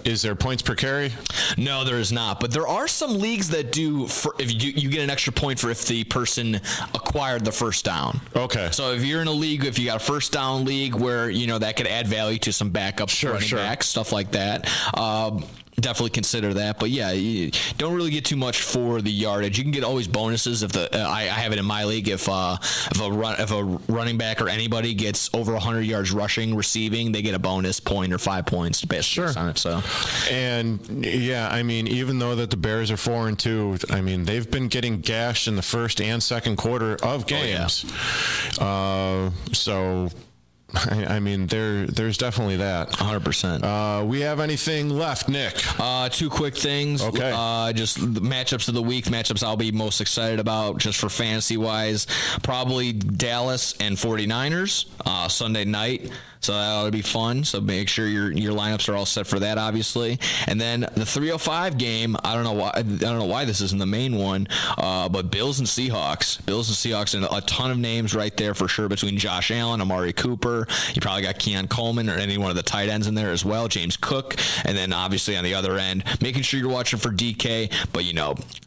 Is there points per carry? No, there is not. But there are some leagues that do. If you get an extra point for if the person acquired the first down. Okay. So if you're in a league, if you got a first down league where that could add value to some backup running backs, stuff like that. Definitely consider that. But yeah, you don't really get too much for the yardage. You can get always bonuses if I have it in my league. If a running back or anybody gets over 100 yards rushing, receiving, they get a bonus point or 5 points based on it. So, and yeah, even though that the Bears are 4-2, they've been getting gashed in the first and second quarter of games. So. There's definitely that. 100%. We have anything left, Nick? Two quick things. Okay. Just the matchups of the week. Matchups I'll be most excited about just for fantasy-wise. Probably Dallas and 49ers Sunday night. So that ought to be fun. So make sure your lineups are all set for that, obviously. And then the 3:05 game. I don't know why this isn't the main one. But Bills and Seahawks. And a ton of names right there for sure between Josh Allen, Amari Cooper. You probably got Keon Coleman or any one of the tight ends in there as well. James Cook. And then obviously on the other end, making sure you're watching for DK. But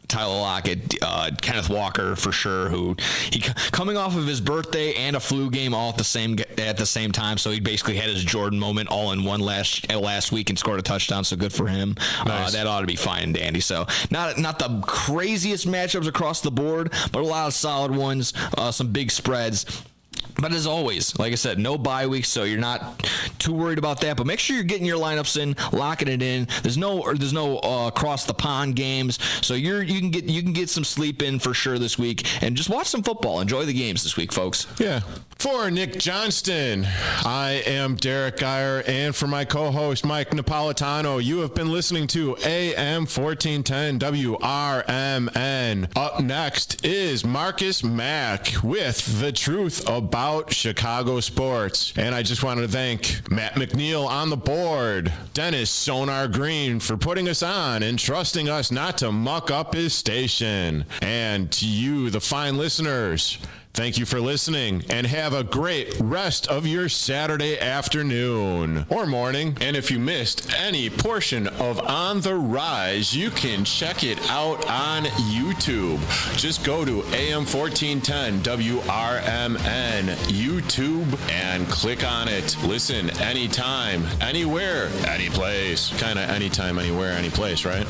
Tyler Lockett, Kenneth Walker for sure, who he coming off of his birthday and a flu game all at the same time, so he basically had his Jordan moment all in one last week and scored a touchdown. So good for him. Nice. That ought to be fine and dandy. So not the craziest matchups across the board, but a lot of solid ones, some big spreads. But as always, like I said, no bye week, so you're not too worried about that. But make sure you're getting your lineups in, locking it in. There's no across the pond games, so you can get some sleep in for sure this week, and just watch some football. Enjoy the games this week, folks. Yeah. For Nick Johnston, I am Derek Geyer, and for my co-host Mike Napolitano, you have been listening to AM 1410 WRMN. Up next is Marcus Mack with The Truth About Chicago Sports. And I just want to thank Matt McNeil on the board, Dennis Sonar Green for putting us on and trusting us not to muck up his station. And to you, the fine listeners, thank you for listening, and have a great rest of your Saturday afternoon or morning. And if you missed any portion of On the Rise, you can check it out on YouTube. Just go to AM 1410 WRMN YouTube and click on it. Listen anytime, anywhere, any place. Kind of anytime, anywhere, any place, right?